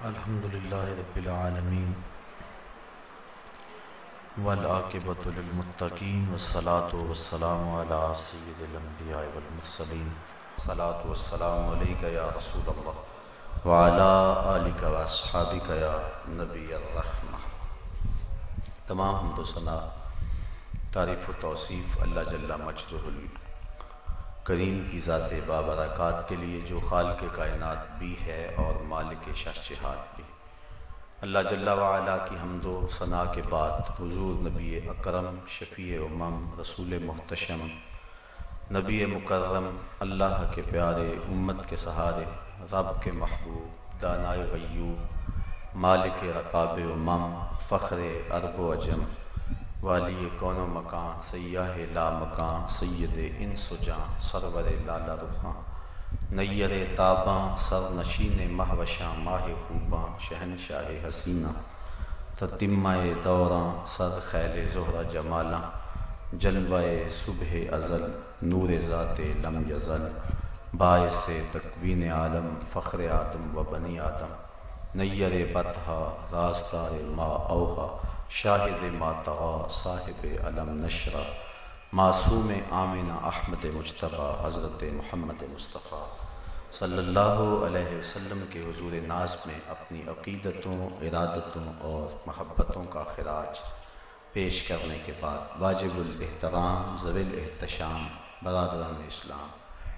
الحمدللہ رب العالمین والعاقبۃ للمتقین والصلاة والسلام علی سید الانبیاء والمرسلین الصلاة والسلام علیک یا رسول اللہ وعلی آلک واصحابک یا نبی الرحمہ۔ تمام حمد و ثنا، تعریف و توصیف اللہ جل مجدہ کریم کی ذات بابرکات کے لیے جو خالق کائنات بھی ہے اور مالک شہنشاہات بھی۔ اللہ جل وعلا کی حمد و ثنا کے بعد حضور نبی اکرم شفیع امم رسول محتشم نبی مکرم اللہ کے پیارے امت کے سہارے رب کے محبوب دانائے غیوب مالک رقاب امم فخر عرب و عجم والی کون و مکان سیاہ لا مکان سید انس و جان سرور لالا رخاں نیر تاباں سر نشین مہوشاں ماہ خوباں شہنشاہ حسینہ تتمہ دوراں سر خیل زہرہ جمالاں جلوہ صبح ازل نور ذات لم یزل باعث تکوین عالم فخر آدم و بنی آدم نیر بطحہ راستار ما اوہا شاہد ما طغا صاحب علم نشرہ معصوم آمنہ احمد مجتبیٰ حضرت محمد مصطفیٰ صلی اللہ علیہ وسلم کے حضور ناز میں اپنی عقیدتوں ارادتوں اور محبتوں کا خراج پیش کرنے کے بعد واجب الاحترام ذوی الاحتشام برادران اسلام،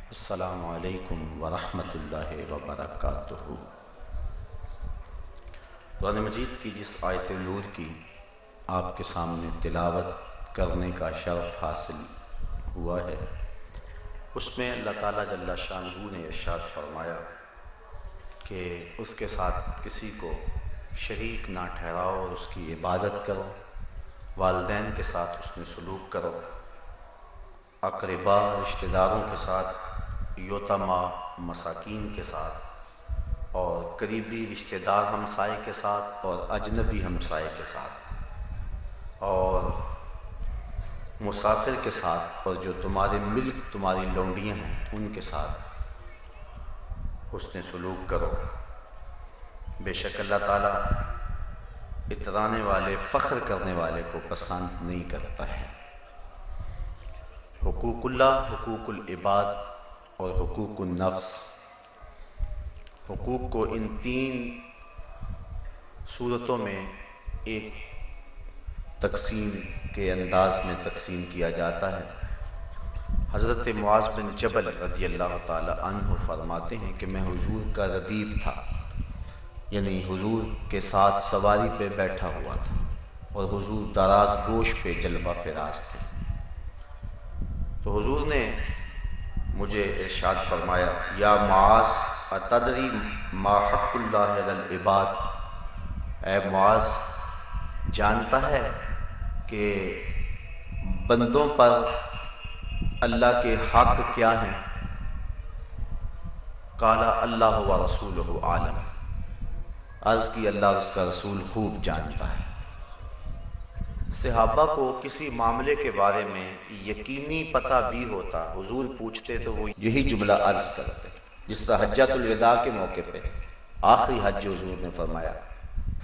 السلام علیکم ورحمۃ اللہ وبرکاتہ۔ قرآن مجید کی جس آیت نور کی آپ کے سامنے تلاوت کرنے کا شرف حاصل ہوا ہے، اس میں اللہ تعالیٰ جل شانہ نے ارشاد فرمایا کہ اس کے ساتھ کسی کو شریک نہ ٹھہراؤ اور اس کی عبادت کرو، والدین کے ساتھ اس میں سلوک کرو، اقربا رشتہ داروں کے ساتھ، یتیما مساکین کے ساتھ، اور قریبی رشتہ دار ہمسائے کے ساتھ اور اجنبی ہمسائے کے ساتھ، اور مسافر کے ساتھ، اور جو تمہارے ملک تمہاری لونڈیاں ہیں ان کے ساتھ حسن سلوک کرو۔ بے شک اللہ تعالیٰ اترانے والے فخر کرنے والے کو پسند نہیں کرتا ہے۔ حقوق اللہ، حقوق العباد اور حقوق النفس، حقوق کو ان تین صورتوں میں ایک تقسیم کے انداز میں تقسیم کیا جاتا ہے۔ حضرت معاذ بن جبل رضی اللہ تعالی عنہ فرماتے ہیں کہ میں حضور کا ردیف تھا، یعنی حضور کے ساتھ سواری پہ بیٹھا ہوا تھا، اور حضور دراز گوش پہ جلوہ فراز تھے۔ تو حضور نے مجھے ارشاد فرمایا، یا معاذ اتدری ما حق اللہ علی العباد، اے معاذ جانتا ہے کہ بندوں پر اللہ کے حق کیا ہیں؟ قال اللہ و رسولہ عالم، عرض کی اللہ اور اس کا رسول خوب جانتا ہے۔ صحابہ کو کسی معاملے کے بارے میں یقینی پتہ بھی ہوتا، حضور پوچھتے تو وہ یہی جملہ عرض کرتے، جس طرح حجۃ الوداع کے موقع پہ آخری حج حضور نے فرمایا،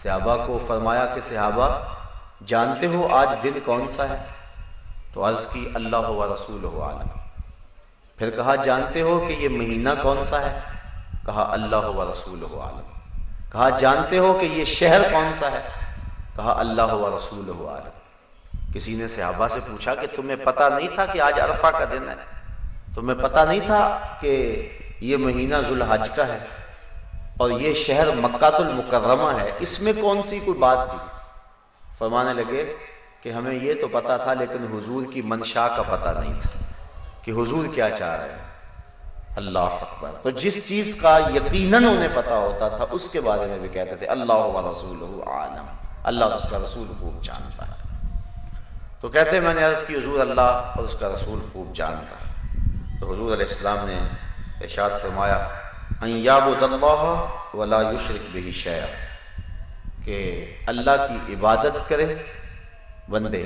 صحابہ کو فرمایا کہ صحابہ جانتے ہو آج دن کون سا ہے؟ تو عرض کی اللہ و رسولہ عالم۔ پھر کہا جانتے ہو کہ یہ مہینہ کون سا ہے؟ کہا اللہ و رسولہ عالم۔ کہا جانتے ہو کہ یہ شہر کون سا ہے؟ کہا اللہ و رسولہ عالم۔ کسی نے صحابہ سے پوچھا کہ تمہیں پتہ نہیں تھا کہ آج عرفہ کا دن ہے؟ تمہیں پتہ نہیں تھا کہ یہ مہینہ ذوالحج کا ہے اور یہ شہر مکہ المکرمہ ہے؟ اس میں کون سی کوئی بات تھی؟ فرمانے لگے کہ ہمیں یہ تو پتہ تھا، لیکن حضور کی منشا کا پتہ نہیں تھا کہ حضور کیا چاہ رہے ہیں۔ اللہ اکبر۔ تو جس چیز کا یقیناً انہیں پتہ ہوتا تھا اس کے بارے میں بھی کہتے تھے اللہ و رسولہ عالم، اللہ اور اس کا رسول خوب جانتا ہے۔ تو کہتے ہیں میں نے عرض کی حضور اللہ اور اس کا رسول خوب جانتا ہے۔ تو حضور علیہ السلام نے ارشاد فرمایا ان یعبد اللہ ولا یشرک بہ شیئا، کہ اللہ کی عبادت کرے بندے،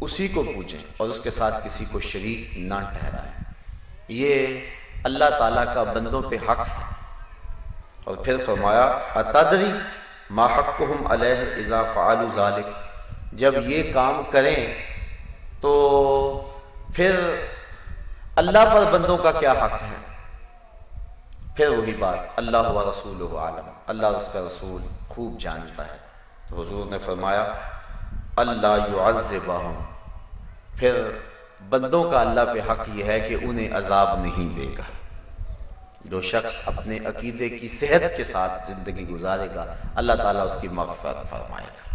اسی کو پوجیں اور اس کے ساتھ کسی کو شریک نہ ٹھہرائیں۔ یہ اللہ تعالیٰ کا بندوں پہ حق ہے، اور پھر فرمایا اتدری ما حقهم علیہ اذا فعلوا ذلک، جب یہ کام کریں تو پھر اللہ پر بندوں کا کیا حق ہے؟ پھر وہی بات اللہ و رسولہ عالم، اللہ اور اس کا رسول خوب جانتا ہے۔ تو حضور نے فرمایا اللہ یعذبہم، پھر بندوں کا اللہ پہ حق یہ ہے کہ انہیں عذاب نہیں دے گا۔ جو شخص اپنے عقیدے کی صحت کے ساتھ زندگی گزارے گا اللہ تعالیٰ اس کی مغفرت فرمائے گا۔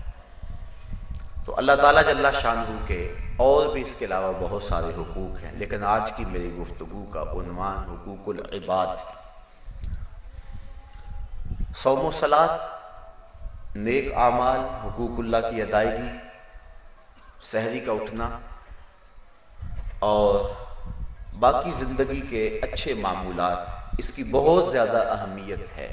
تو اللہ تعالیٰ جل شانہ کے اور بھی اس کے علاوہ بہت سارے حقوق ہیں، لیکن آج کی میری گفتگو کا عنوان حقوق العباد ہے۔ صوم و صلاۃ، نیک اعمال، حقوق اللہ کی ادائیگی، سحری کا اٹھنا اور باقی زندگی کے اچھے معمولات، اس کی بہت زیادہ اہمیت ہے۔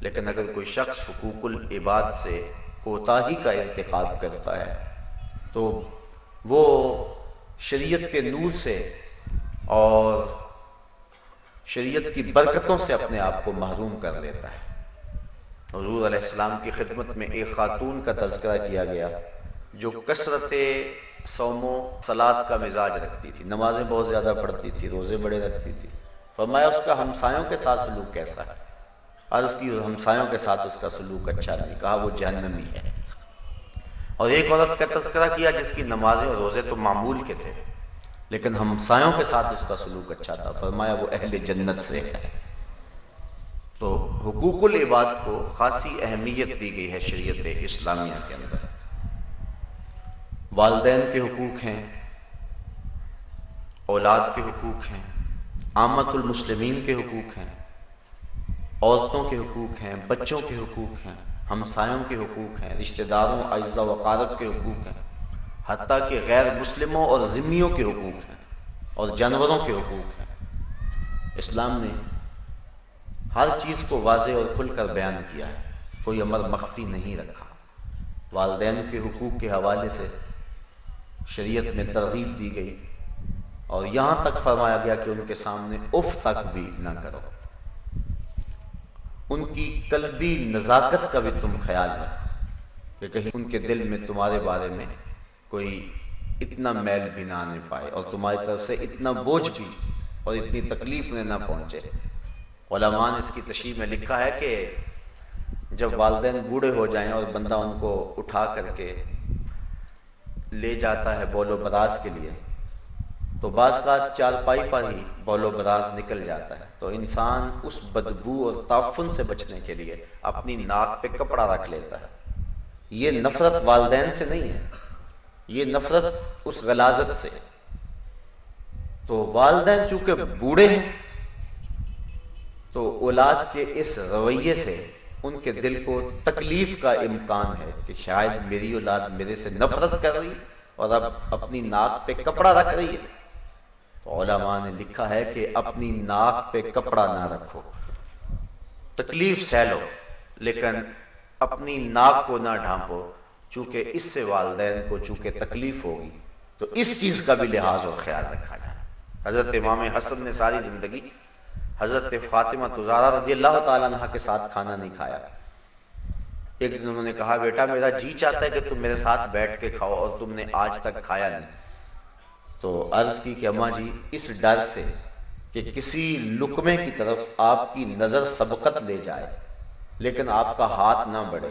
لیکن اگر کوئی شخص حقوق العباد سے کوتاہی کا ارتکاب کرتا ہے تو وہ شریعت کے نور سے اور شریعت کی برکتوں سے اپنے آپ کو محروم کر لیتا ہے۔ حضور علیہ السلام کی خدمت میں ایک خاتون کا تذکرہ کیا گیا جو کثرت صوم و صلاۃ کا مزاج رکھتی تھی، نمازیں بہت زیادہ پڑھتی تھی، روزے بڑے رکھتی تھی۔ فرمایا اس کا ہمسایوں کے ساتھ سلوک کیسا ہے؟ عرض کی ہمسایوں کے ساتھ اس کا سلوک اچھا نہیں، کہا وہ جہنمی ہے۔ اور ایک عورت کا تذکرہ کیا جس کی نمازیں اور روزے تو معمول کے تھے لیکن ہمسایوں کے ساتھ اس کا سلوک اچھا تھا، فرمایا وہ اہل جنت سے ہے۔ تو حقوق العباد کو خاصی اہمیت دی گئی ہے شریعت اسلامیہ کے اندر۔ والدین کے حقوق ہیں، اولاد کے حقوق ہیں، عامت المسلمین کے حقوق ہیں، عورتوں کے حقوق ہیں، بچوں کے حقوق ہیں، ہمسایوں کے حقوق ہیں، رشتہ داروں، اعزہ و اقارب کے حقوق ہیں، حتیٰ کہ غیر مسلموں اور ذمیوں کے حقوق ہیں اور جانوروں کے حقوق ہیں۔ اسلام نے ہر چیز کو واضح اور کھل کر بیان کیا ہے، کوئی امر مخفی نہیں رکھا۔ والدین کے حقوق کے حوالے سے شریعت میں ترغیب دی گئی اور یہاں تک فرمایا گیا کہ ان کے سامنے اف تک بھی نہ کرو، ان کی قلبی نزاکت کا بھی تم خیال رکھو کہ کہیں ان کے دل میں تمہارے بارے میں کوئی اتنا میل بھی نہ آنے پائے اور تمہاری طرف سے اتنا بوجھ بھی اور اتنی تکلیف نہ پہنچے۔ علماء نے اس کی تشریح میں لکھا ہے کہ جب والدین بوڑھے ہو جائیں اور بندہ ان کو اٹھا کر کے لے جاتا ہے بول و براز کے لیے تو بعض کا چارپائی پر ہی بول و براز نکل جاتا ہے، تو انسان اس بدبو اور تعفن سے بچنے کے لیے اپنی ناک پہ کپڑا رکھ لیتا ہے۔ یہ نفرت والدین سے نہیں ہے، یہ نفرت اس غلاظت سے۔ تو والدین چونکہ بوڑھے ہیں تو اولاد کے اس رویے سے ان کے دل کو تکلیف کا امکان ہے کہ شاید میری اولاد میرے سے نفرت کر رہی اور اب اپنی ناک پہ کپڑا رکھ رہی ہے۔ تو علماء نے لکھا ہے کہ اپنی ناک پہ کپڑا نہ رکھو، تکلیف سہ لو لیکن اپنی ناک کو نہ ڈھانپو، چونکہ اس سے والدین کو چونکہ تکلیف ہوگی تو اس چیز کا بھی لحاظ اور خیال رکھا جائے۔ حضرت امام حسن نے ساری زندگی حضرت فاطمہ زہرا رضی اللہ تعالیٰ عنہ کے ساتھ کھانا نہیں کھایا۔ ایک دن انہوں نے کہا بیٹا میرا جی چاہتا ہے کہ تم میرے ساتھ بیٹھ کے کھاؤ اور تم نے آج تک کھایا نہیں۔ تو عرض کی کہ اماں جی اس ڈر سے کہ کسی لقمے کی طرف آپ کی نظر سبقت لے جائے لیکن آپ کا ہاتھ نہ بڑھے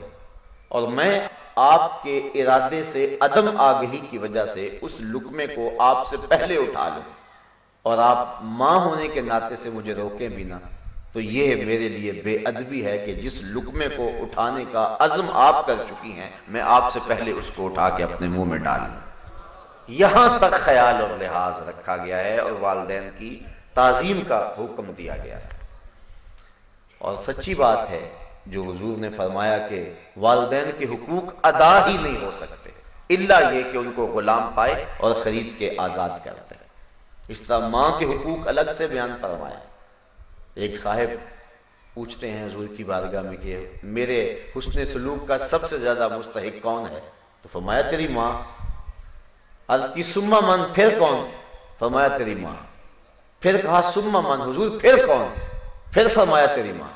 اور میں آپ کے ارادے سے عدم آگہی کی وجہ سے اس لقمے کو آپ سے پہلے اٹھا لوں اور آپ ماں ہونے کے ناطے سے مجھے روکیں بھی نہ، تو یہ میرے لیے بے ادبی ہے کہ جس لقمے کو اٹھانے کا عزم آپ کر چکی ہیں میں آپ سے پہلے اس کو اٹھا کے اپنے منہ میں ڈال لوں۔ یہاں تک خیال اور لحاظ رکھا گیا ہے اور والدین کی تعظیم کا حکم دیا گیا ہے۔ اور سچی بات ہے جو حضور نے فرمایا کہ والدین کے حقوق ادا ہی نہیں ہو سکتے الا یہ کہ ان کو غلام پائے اور خرید کے آزاد کرتے ہیں۔ اس طرح ماں کے حقوق الگ سے بیان فرمایا۔ ایک صاحب پوچھتے ہیں حضور کی بارگاہ میں کہ میرے حسن سلوک کا سب سے زیادہ مستحق کون ہے؟ تو فرمایا تیری ماں۔ عرض کی ثم من، پھر کون؟ فرمایا تیری ماں۔ پھر کہا ثم من، حضور پھر کون؟ پھر فرمایا تیری ماں۔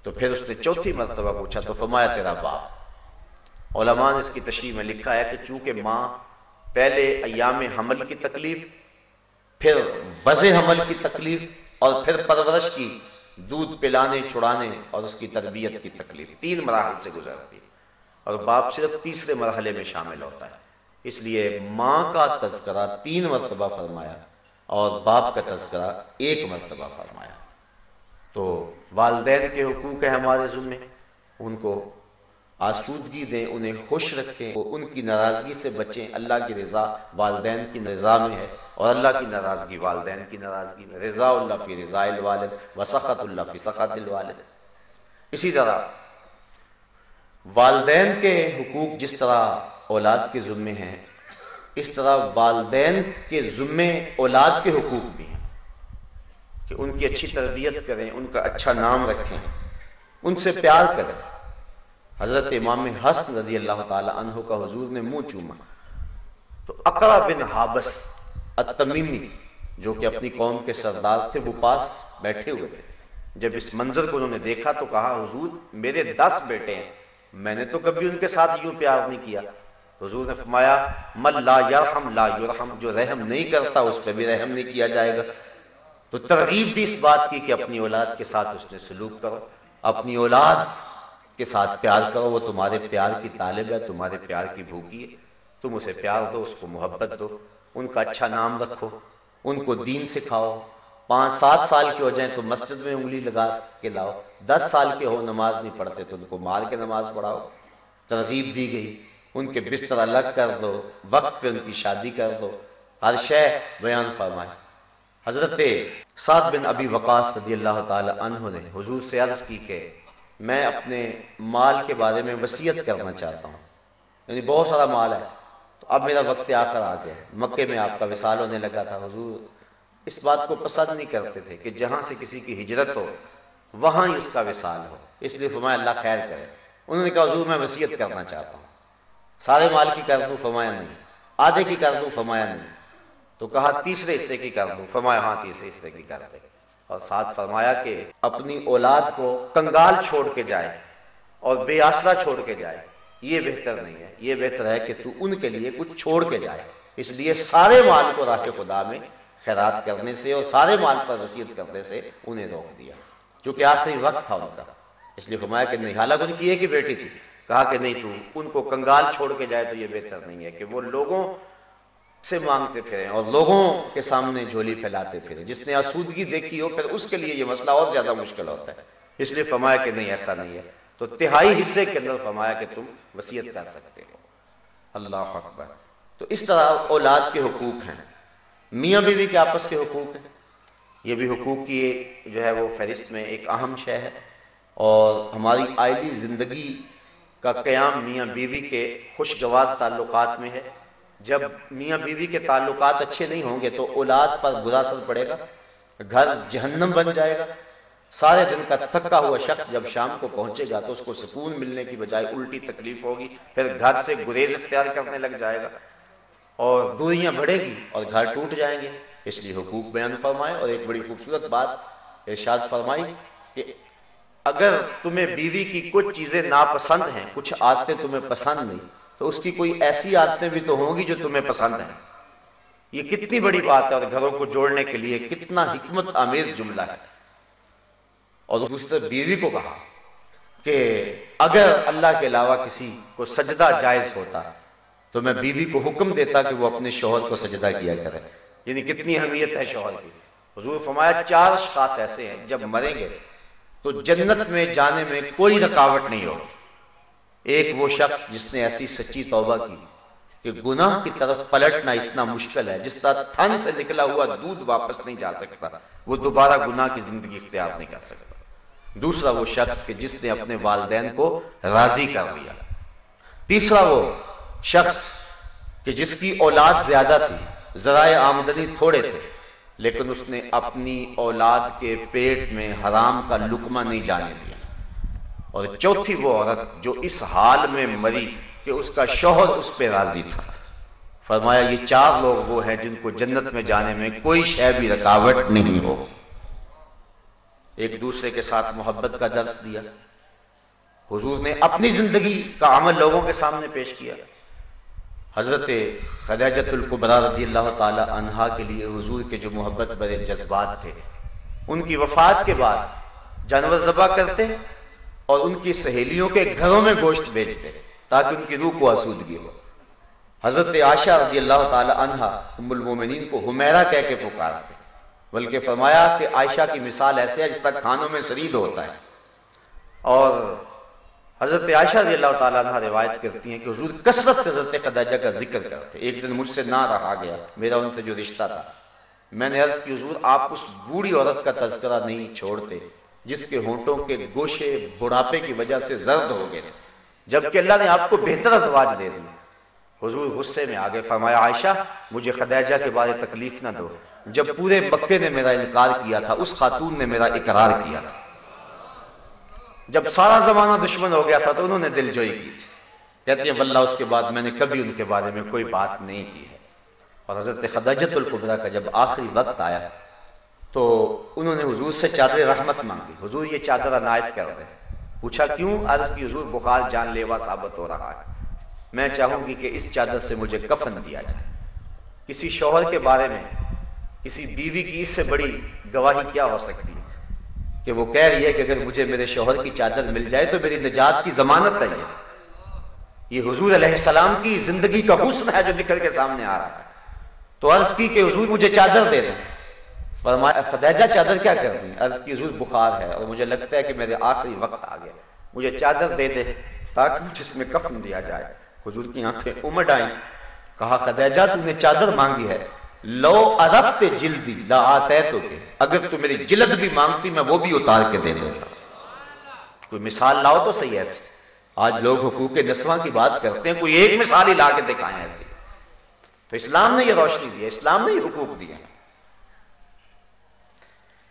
تو پھر اس نے چوتھی مرتبہ پوچھا تو فرمایا تیرا باپ۔ علماء نے اس کی تشریح میں لکھا ہے کہ چونکہ ماں پہلے ایام حمل کی تکلیف، پھر وضع حمل کی تکلیف، اور پھر پرورش کی، دودھ پلانے چھڑانے اور اس کی تربیت کی تکلیف، 3 مراحل سے گزرتی ہے، اور باپ صرف تیسرے مرحلے میں شامل ہوتا ہے۔ اس لیے ماں کا تذکرہ 3 مرتبہ فرمایا اور باپ کا تذکرہ 1 مرتبہ فرمایا۔ تو والدین کے حقوق ہیں ہمارے ذمہ، ان کو آسودگی دیں، انہیں خوش رکھیں، ان کی ناراضگی سے بچیں۔ اللہ کی رضا والدین کی رضا میں ہے، اور اللہ کی ناراضگی والدین کی ناراضگی میں۔ رضا اللہ فی رضا الوالد وسخط اللہ فی سخط الوالد۔ اسی طرح والدین کے حقوق جس طرح اولاد کے ذمے ہیں، اس طرح والدین کے ذمے اولاد کے حقوق بھی ہیں کہ ان کی اچھی تربیت کریں، ان کا اچھا نام رکھیں، ان سے پیار کریں۔ حضرت امام حسن رضی اللہ تعالی عنہ کا حضور نے منہ چوما تو اقرع بن حابس التمیمی، جو کہ اپنی قوم کے سردار تھے، وہ پاس بیٹھے ہوئے تھے۔ جب اس منظر کو انہوں نے دیکھا تو کہا حضور میرے 10 بیٹے ہیں، میں نے تو کبھی ان کے ساتھ یوں پیار نہیں کیا۔ حضور نے فرمایا من لا یرحم لا یرحم، جو رحم نہیں کرتا اس پہ بھی رحم نہیں کیا جائے گا۔ تو ترغیب دی اس بات کی کہ اپنی اولاد کے ساتھ اس نے سلوک کرو، اپنی اولاد کے ساتھ پیار کرو، وہ تمہارے پیار کی طالب ہے، تمہارے پیار کی بھوکی ہے، تم اسے پیار دو، اس کو محبت دو، ان کا اچھا نام رکھو، ان کو دین سکھاؤ۔ 5-7 سال کے ہو جائیں تو مسجد میں انگلی لگا کے لاؤ، 10 سال کے ہو نماز نہیں پڑھتے تو ان کو مار کے نماز پڑھاؤ۔ ترغیب دی گئی، ان کے بستر الگ کر دو، وقت پہ ان کی شادی کر دو، ہر شے بیان فرمائے۔ حضرت سعد بن ابی وقاص رضی اللہ تعالی عنہ نے حضور سے عرض کی کہ میں اپنے مال کے بارے میں وصیت کرنا چاہتا ہوں، یعنی بہت سارا مال ہے، تو اب میرا وقت آخر آ گیا ہے۔ مکے میں آپ کا وصال ہونے لگا تھا، حضور اس بات کو پسند نہیں کرتے تھے کہ جہاں سے کسی کی ہجرت ہو وہاں ہی اس کا وصال ہو، اس لیے فرمایا اللہ خیر کرے۔ انہوں نے کہا حضور میں وصیت کرنا چاہتا ہوں، سارے مال کی کر دوں؟ فرمایا نہیں۔ آدھے کی کر دوں؟ فرمایا نہیں۔ تو کہا تیسرے حصے کی کر دوں؟ فرمایا ہاں تیسرے حصے کی کر دے۔ اور ساتھ فرمایا کہ اپنی اولاد کو کنگال چھوڑ کے جائے اور بے آسرا چھوڑ کے جائے، یہ بہتر نہیں ہے، یہ بہتر ہے کہ تو ان کے لیے کچھ چھوڑ کے جائے۔ اس لیے سارے مال کو راہ خدا میں خیرات کرنے سے اور سارے مال پر وصیت کرنے سے انہیں روک دیا، چونکہ آخری وقت تھا ان کا۔ اس لیے فرمایا کہ نہیں، حالانکہ ان کی ایک ہی بیٹی تھی، کہا کہ نہیں، تو ان کو کنگال چھوڑ کے جائے تو یہ بہتر نہیں ہے کہ وہ لوگوں سے مانگتے پھریں اور لوگوں کے سامنے جھولی پھیلاتے پھریں۔ جس نے آسودگی دیکھی ہو پھر اس کے لیے یہ مسئلہ اور زیادہ مشکل ہوتا ہے۔ اس لیے فرمایا کہ نہیں، ایسا نہیں ہے، تو 1/3 حصے کے اندر فرمایا کہ تم وصیت کر سکتے ہو۔ اللہ اکبر۔ تو اس طرح اولاد کے حقوق ہیں، میاں بیوی کے آپس کے حقوق ہیں، یہ بھی حقوق کی جو ہے وہ فہرست میں ایک اہم شے ہے۔ اور ہماری آئلی زندگی کا قیام میاں بیوی کے خوشگوار تعلقات میں ہے۔ جب میاں بیوی کے تعلقات اچھے نہیں ہوں گے تو اولاد پر برا اثر پڑے گا، گھر جہنم بن جائے گا۔ سارے دن کا تھکا ہوا شخص جب شام کو پہنچے گا تو اس کو سکون ملنے کی بجائے الٹی تکلیف ہوگی، پھر گھر سے گریز اختیار کرنے لگ جائے گا اور دوریاں بڑھے گی اور گھر ٹوٹ جائیں گے۔ اس لیے حقوق بیان فرمائے۔ اور ایک بڑی خوبصورت بات ارشاد فرمائی کہ اگر تمہیں بیوی کی کچھ چیزیں ناپسند ہیں، کچھ عادتیں تمہیں پسند نہیں، تو اس کی کوئی ایسی عادتیں بھی تو ہوں گی جو تمہیں پسند ہیں۔ یہ کتنی بڑی بات ہے اور گھروں کو جوڑنے کے لیے کتنا حکمت آمیز جملہ ہے۔ اور اس نے بیوی کو کہا کہ اگر اللہ کے علاوہ کسی کو سجدہ جائز ہوتا تو میں بیوی کو حکم دیتا کہ وہ اپنے شوہر کو سجدہ کیا کرے۔ یعنی کتنی اہمیت ہے شوہر کی۔ حضور فرمایا 4 اشخاص ایسے ہیں جب مریں گے تو جنت میں جانے میں کوئی رکاوٹ نہیں ہوگی۔ ایک وہ شخص جس نے ایسی سچی توبہ کی کہ گناہ کی طرف پلٹنا اتنا مشکل ہے، جس طرح تھن سے نکلا ہوا دودھ واپس نہیں جا سکتا، وہ دوبارہ گناہ کی زندگی اختیار نہیں کر سکتا۔ دوسرا وہ شخص کہ جس نے اپنے والدین کو راضی کر لیا۔ تیسرا وہ شخص کہ جس کی اولاد زیادہ تھی، ذرائع آمدنی تھوڑے تھے، لیکن اس نے اپنی اولاد کے پیٹ میں حرام کا لقمہ نہیں جانے دیا۔ اور چوتھی وہ عورت جو اس حال میں مری کہ اس کا شوہر اس پہ راضی تھا۔ فرمایا یہ 4 لوگ وہ ہیں جن کو جنت میں جانے میں کوئی شے بھی رکاوٹ نہیں ہو۔ ایک دوسرے کے ساتھ محبت کا درس دیا، حضور نے اپنی زندگی کا عمل لوگوں کے سامنے پیش کیا۔ حضرت خدیجہ الکبریٰ رضی اللہ تعالی عنہا کے لیے حضور کے جو محبت بڑے جذبات تھے، ان کی وفات کے بعد جانور ذبح کرتے اور ان کی سہیلیوں کے گھروں میں گوشت بیچتے تاکہ ان کی روح کو آسودگی ہو۔ حضرت عائشہ رضی اللہ تعالی عنہا ام المومنین کو حمیرہ کہہ کے پکارتے، بلکہ فرمایا کہ عائشہ کی مثال ایسے ہے جس تک کھانوں میں سرید ہوتا ہے۔ اور حضرت عائشہ رضی اللہ تعالیٰ عنہ روایت کرتی ہیں کہ حضور کثرت سے حضرت خدیجہ کا ذکر کرتے۔ ایک دن مجھ سے نہ رہا گیا، میرا ان سے جو رشتہ تھا، میں نے عرض کی حضور آپ اس بوڑھی عورت کا تذکرہ نہیں چھوڑتے جس کے ہونٹوں کے گوشے بڑھاپے کی وجہ سے زرد ہو گئے، جبکہ اللہ نے آپ کو بہتر ازواج دے دی۔ حضور غصے میں آگے فرمایا عائشہ مجھے خدیجہ کے بارے تکلیف نہ دو، جب پورے مکے نے میرا انکار کیا تھا اس خاتون نے میرا اقرار کیا تھا، جب سارا زمانہ دشمن ہو گیا تھا تو انہوں نے دل جوئی کی تھی۔ کہتے ہیں واللہ اس کے بعد میں نے کبھی ان کے بارے میں کوئی بات نہیں کی ہے۔ اور حضرت خدیجہ الکبریٰ کا جب آخری وقت آیا تو انہوں نے حضور سے چادر رحمت مانگی، حضور یہ چادر عنایت کر دیں۔ پوچھا کیوں؟ عرض کی حضور بخار جان لیوا ثابت ہو رہا ہے، میں چاہوں گی کہ اس چادر سے مجھے کفن دیا جائے۔ کسی شوہر کے بارے میں کسی بیوی کی اس سے بڑی گواہی کیا ہو سکتی ہے کہ وہ کہہ رہی ہے کہ اگر مجھے میرے شوہر کی چادر مل جائے تو میری نجات کی ضمانت ہے۔ یہ حضور علیہ السلام کی زندگی کا حسن ہے جو نکل کے سامنے آ رہا ہے۔ تو عرض کی کہ حضور مجھے چادر دے دیں۔ فرمایا خدیجہ چادر کیا کرنی؟ عرض کی حضور بخار ہے اور مجھے لگتا ہے کہ میرے آخری وقت آ گیا، مجھے چادر دے دے تاکہ مجھے اس میں کفن دیا جائے۔ حضور کی آنکھیں امڑ آئیں، کہا خدیجہ تو نے چادر مانگی ہے، لو عرفت جلدی لا آتیتک، اگر تو میری جلد بھی مانگتی میں وہ بھی اتار کے دے دیتا۔ کوئی مثال لاؤ تو صحیح ایسی۔ آج لوگ حقوق نسواں کی بات کرتے ہیں، کوئی ایک مثال ہی لا کے دکھائیں ایسی۔ تو اسلام نے یہ روشنی دی ہے، اسلام نے یہ حقوق دیے ہیں۔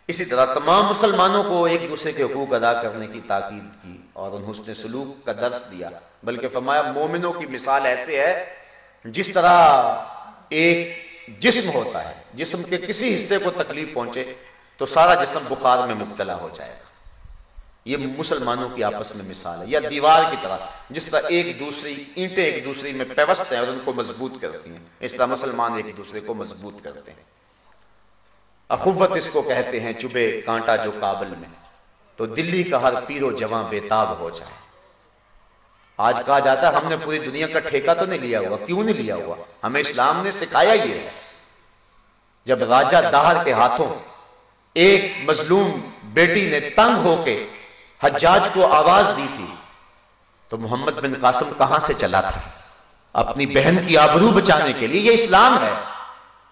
اسی طرح تمام مسلمانوں کو ایک دوسرے کے حقوق ادا کرنے کی تاکید کی اور ان حسن سلوک کا درس دیا، بلکہ فرمایا مومنوں کی مثال ایسے ہے جس طرح ایک جسم ہوتا ہے، جسم کے کسی حصے کو تکلیف پہنچے تو سارا جسم بخار میں مبتلا ہو جائے گا۔ یہ مسلمانوں کی آپس میں مثال ہے، یا دیوار کی طرح جس طرح ایک دوسری اینٹیں ایک دوسری میں پیوست ہیں اور ان کو مضبوط کرتی ہیں، اس طرح مسلمان ایک دوسرے کو مضبوط کرتے ہیں۔ اخوت اس کو کہتے ہیں، چبھے کانٹا جو کابل میں تو دلی کا ہر پیر و جواں بےتاب ہو جائے۔ آج کہا جاتا ہے ہم نے پوری دنیا کا ٹھیکہ تو نہیں لیا ہوا، کیوں نہیں لیا ہوا؟ ہمیں اسلام نے سکھایا یہ ہے۔ جب راجہ دہر کے ہاتھوں ایک مظلوم بیٹی نے تنگ ہو کے حجاج کو آواز دی تھی تو محمد بن قاسم کہاں سے چلا تھا؟ اپنی بہن کی آبرو بچانے کے لیے۔ یہ اسلام ہے۔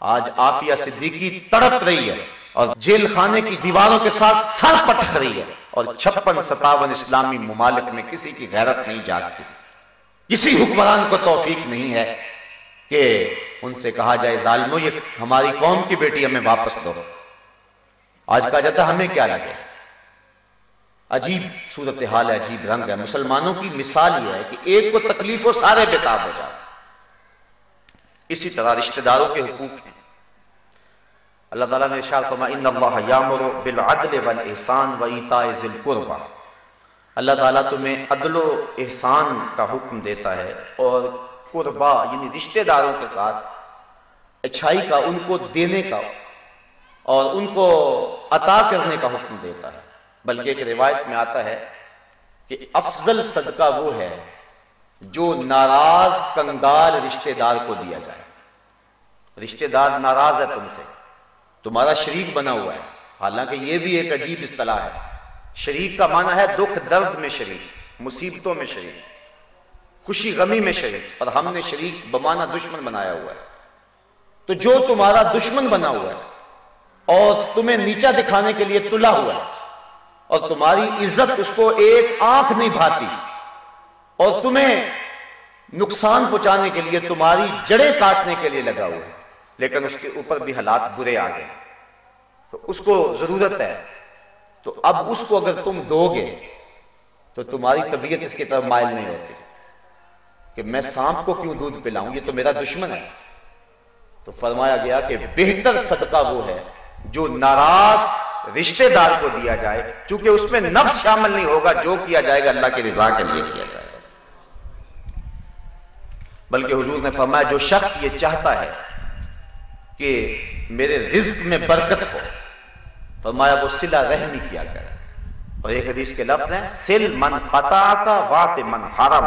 آج عافیہ صدیقی تڑپ رہی ہے اور جیل خانے کی دیواروں کے ساتھ سر پٹک رہی ہے، اور 56-57 اسلامی ممالک میں کسی کی غیرت نہیں جاگتی، کسی حکمران کو توفیق نہیں ہے کہ ان سے کہا جائے ظالمو یہ ہماری قوم کی بیٹی ہمیں واپس دو۔ آج کہا جاتا ہے ہمیں کیا لگے؟ عجیب صورتحال ہے، عجیب رنگ ہے۔ مسلمانوں کی مثال یہ ہے کہ ایک کو تکلیف ہو سارے بےتاب ہو جاتے۔ اسی طرح رشتہ داروں کے حقوق ہیں۔ اللہ تعالیٰ نے ارشاد فرمایا ان اللہ یامر بالعدل والاحسان وایتاء ذی القربى، اللہ تعالیٰ تمہیں عدل و احسان کا حکم دیتا ہے اور قربا یعنی رشتہ داروں کے ساتھ اچھائی کا، ان کو دینے کا اور ان کو عطا کرنے کا حکم دیتا ہے۔ بلکہ ایک روایت میں آتا ہے کہ افضل صدقہ وہ ہے جو ناراض کنگال رشتہ دار کو دیا جائے۔ رشتہ دار ناراض ہے تم سے، تمہارا شریک بنا ہوا ہے، حالانکہ یہ بھی ایک عجیب اصطلاح ہے۔ شریک کا معنی ہے دکھ درد میں شریک، مصیبتوں میں شریک، خوشی غمی میں شریک، اور ہم نے شریک بمعنی دشمن بنایا ہوا ہے۔ تو جو تمہارا دشمن بنا ہوا ہے اور تمہیں نیچا دکھانے کے لیے تلا ہوا ہے اور تمہاری عزت اس کو ایک آنکھ نہیں بھاتی اور تمہیں نقصان پہنچانے کے لیے تمہاری جڑیں کاٹنے کے لیے لگا ہوا ہے، لیکن اس کے اوپر بھی حالات برے آ گئے تو اس کو ضرورت ہے، تو اب اس کو اگر تم دو گے تو تمہاری طبیعت اس کی طرف مائل نہیں ہوتی کہ میں سانپ کو کیوں دودھ پلاؤں، یہ تو میرا دشمن ہے۔ تو فرمایا گیا کہ بہتر صدقہ وہ ہے جو ناراض رشتہ دار کو دیا جائے، چونکہ اس میں نفس شامل نہیں ہوگا، جو کیا جائے گا اللہ کی رضا کے لیے کیا جائے گا۔ بلکہ حضور نے فرمایا جو شخص یہ چاہتا ہے کہ میرے رزق میں برکت ہو، فرمایا وہ صلہ رحمی کیا کرے۔ اور ایک حدیث کے لفظ ہیں سل من قطعک وات من حرم،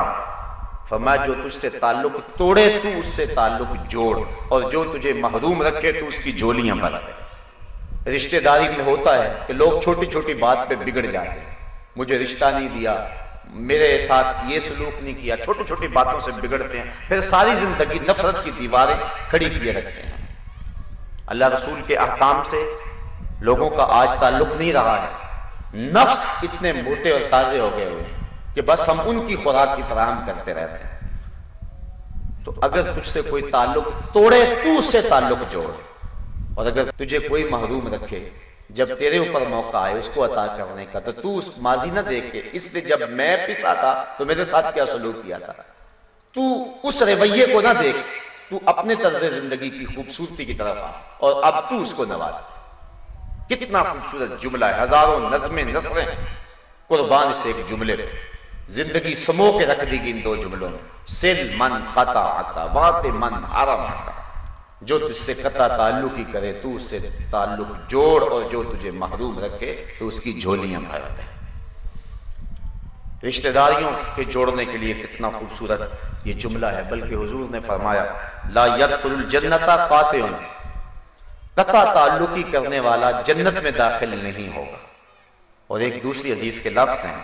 فرمایا جو تجھ سے تعلق توڑے تو اس سے تعلق جوڑ، اور جو تجھے محروم رکھے تو اس کی جولیاں بھر دے۔ رشتہ داری میں ہوتا ہے کہ لوگ چھوٹی چھوٹی بات پہ بگڑ جاتے ہیں، مجھے رشتہ نہیں دیا، میرے ساتھ یہ سلوک نہیں کیا، چھوٹی چھوٹی باتوں سے بگڑتے ہیں، پھر ساری زندگی نفرت کی دیواریں کھڑی کیے رکھتے ہیں۔ اللہ رسول کے احکام سے لوگوں کا آج تعلق نہیں رہا ہے، نفس اتنے موٹے اور تازے ہو گئے ہوئے کہ بس ہم ان کی خوراک کی فراہم کرتے رہتے ہیں۔ تو اگر تجھ سے کوئی تعلق توڑے تو اس سے تعلق جوڑ، اور اگر تجھے کوئی محروم رکھے، جب تیرے اوپر موقع آئے اس کو عطا کرنے کا، تو اس ماضی نہ دیکھ کے اس لیے جب میں پسا تھا تو میرے ساتھ کیا سلوک کیا تھا، تو اس رویے کو نہ دیکھ، تو اپنے طرز زندگی کی خوبصورتی کی طرف آ، اور اب تو اس کو نواز دے۔ کتنا خوبصورت جملہ ہے، ہزاروں نظمیں نثریں قربان اس ایک جملے پہ، زندگی سمو کے رکھ دی گئی ان دو جملوں میں، سل من قطعک وات من حرمک، جو تجھ سے قطع تعلق ہی کرے تو اس سے تعلق جوڑ، اور جو تجھے محروم رکھے تو اس کی جھولیاں بھر دے۔ رشتہ داریوں کے جوڑنے کے لیے کتنا خوبصورت یہ جملہ ہے، بلکہ حضور نے فرمایا لا يدخل الجنت قاطع، قطع تعلقی کرنے والا جنت میں داخل نہیں ہوگا۔ اور ایک دوسری حدیث کے لفظ ہیں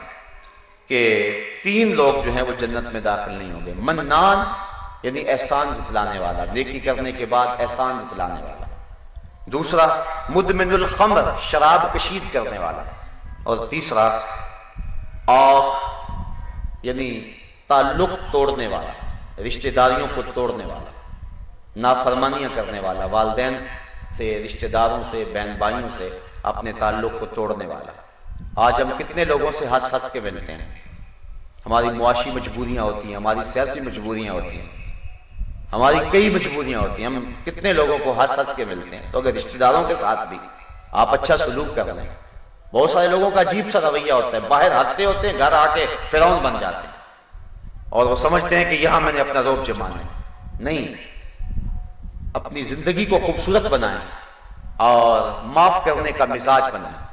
کہ تین لوگ جو ہیں وہ جنت میں داخل نہیں ہوں گے، منان یعنی احسان جتلانے والا، نیکی کرنے کے بعد احسان جتلانے والا، دوسرا مدمن الخمر شراب کشید کرنے والا، اور تیسرا آنکھ یعنی تعلق توڑنے والا، رشتہ داریوں کو توڑنے والا، نافرمانیاں کرنے والا، والدین سے، رشتہ داروں سے، بہن بھائیوں سے اپنے تعلق کو توڑنے والا۔ آج ہم کتنے لوگوں سے ہنس ہنس کے ملتے ہیں، ہماری معاشی مجبوریاں ہوتی ہیں، ہماری سیاسی مجبوریاں ہوتی ہیں، ہماری کئی مجبوریاں ہوتی ہیں، ہم کتنے لوگوں کو ہنس ہنس کے ملتے ہیں۔ تو اگر رشتہ داروں کے ساتھ بھی آپ اچھا سلوک کر لیں، بہت سارے لوگوں کا عجیب سا رویہ ہوتا ہے، باہر ہنستے ہوتے ہیں، گھر آ کے فرعون بن جاتے ہیں، اور وہ سمجھتے ہیں کہ یہاں میں نے اپنا روب جمانا ہے۔ نہیں، اپنی زندگی کو خوبصورت بنائیں اور معاف کرنے کا مزاج بنائیں۔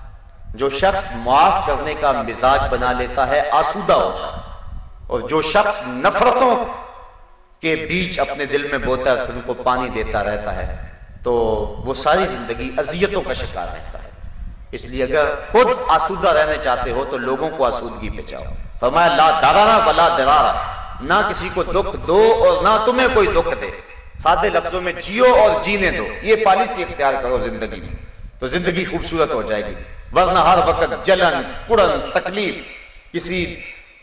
جو شخص معاف کرنے کا مزاج بنا لیتا ہے آسودہ ہوتا ہے، اور جو شخص نفرتوں کے بیچ اپنے دل میں بوتا ہے، ان کو پانی دیتا رہتا ہے، تو وہ ساری زندگی اذیتوں کا شکار رہتا ہے۔ اس لیے اگر خود آسودہ رہنا چاہتے ہو تو لوگوں کو آسودگی پہ جاؤ۔ فرمایا لا ضرر ولا ضرار، نہ کسی کو دکھ دو اور نہ تمہیں کوئی دکھ دے، سادے لفظوں میں جیو اور جینے دو، یہ پالیسی اختیار کرو زندگی میں، تو زندگی خوبصورت ہو جائے گی۔ ورنہ ہر وقت جلن، کڑن، تکلیف، کسی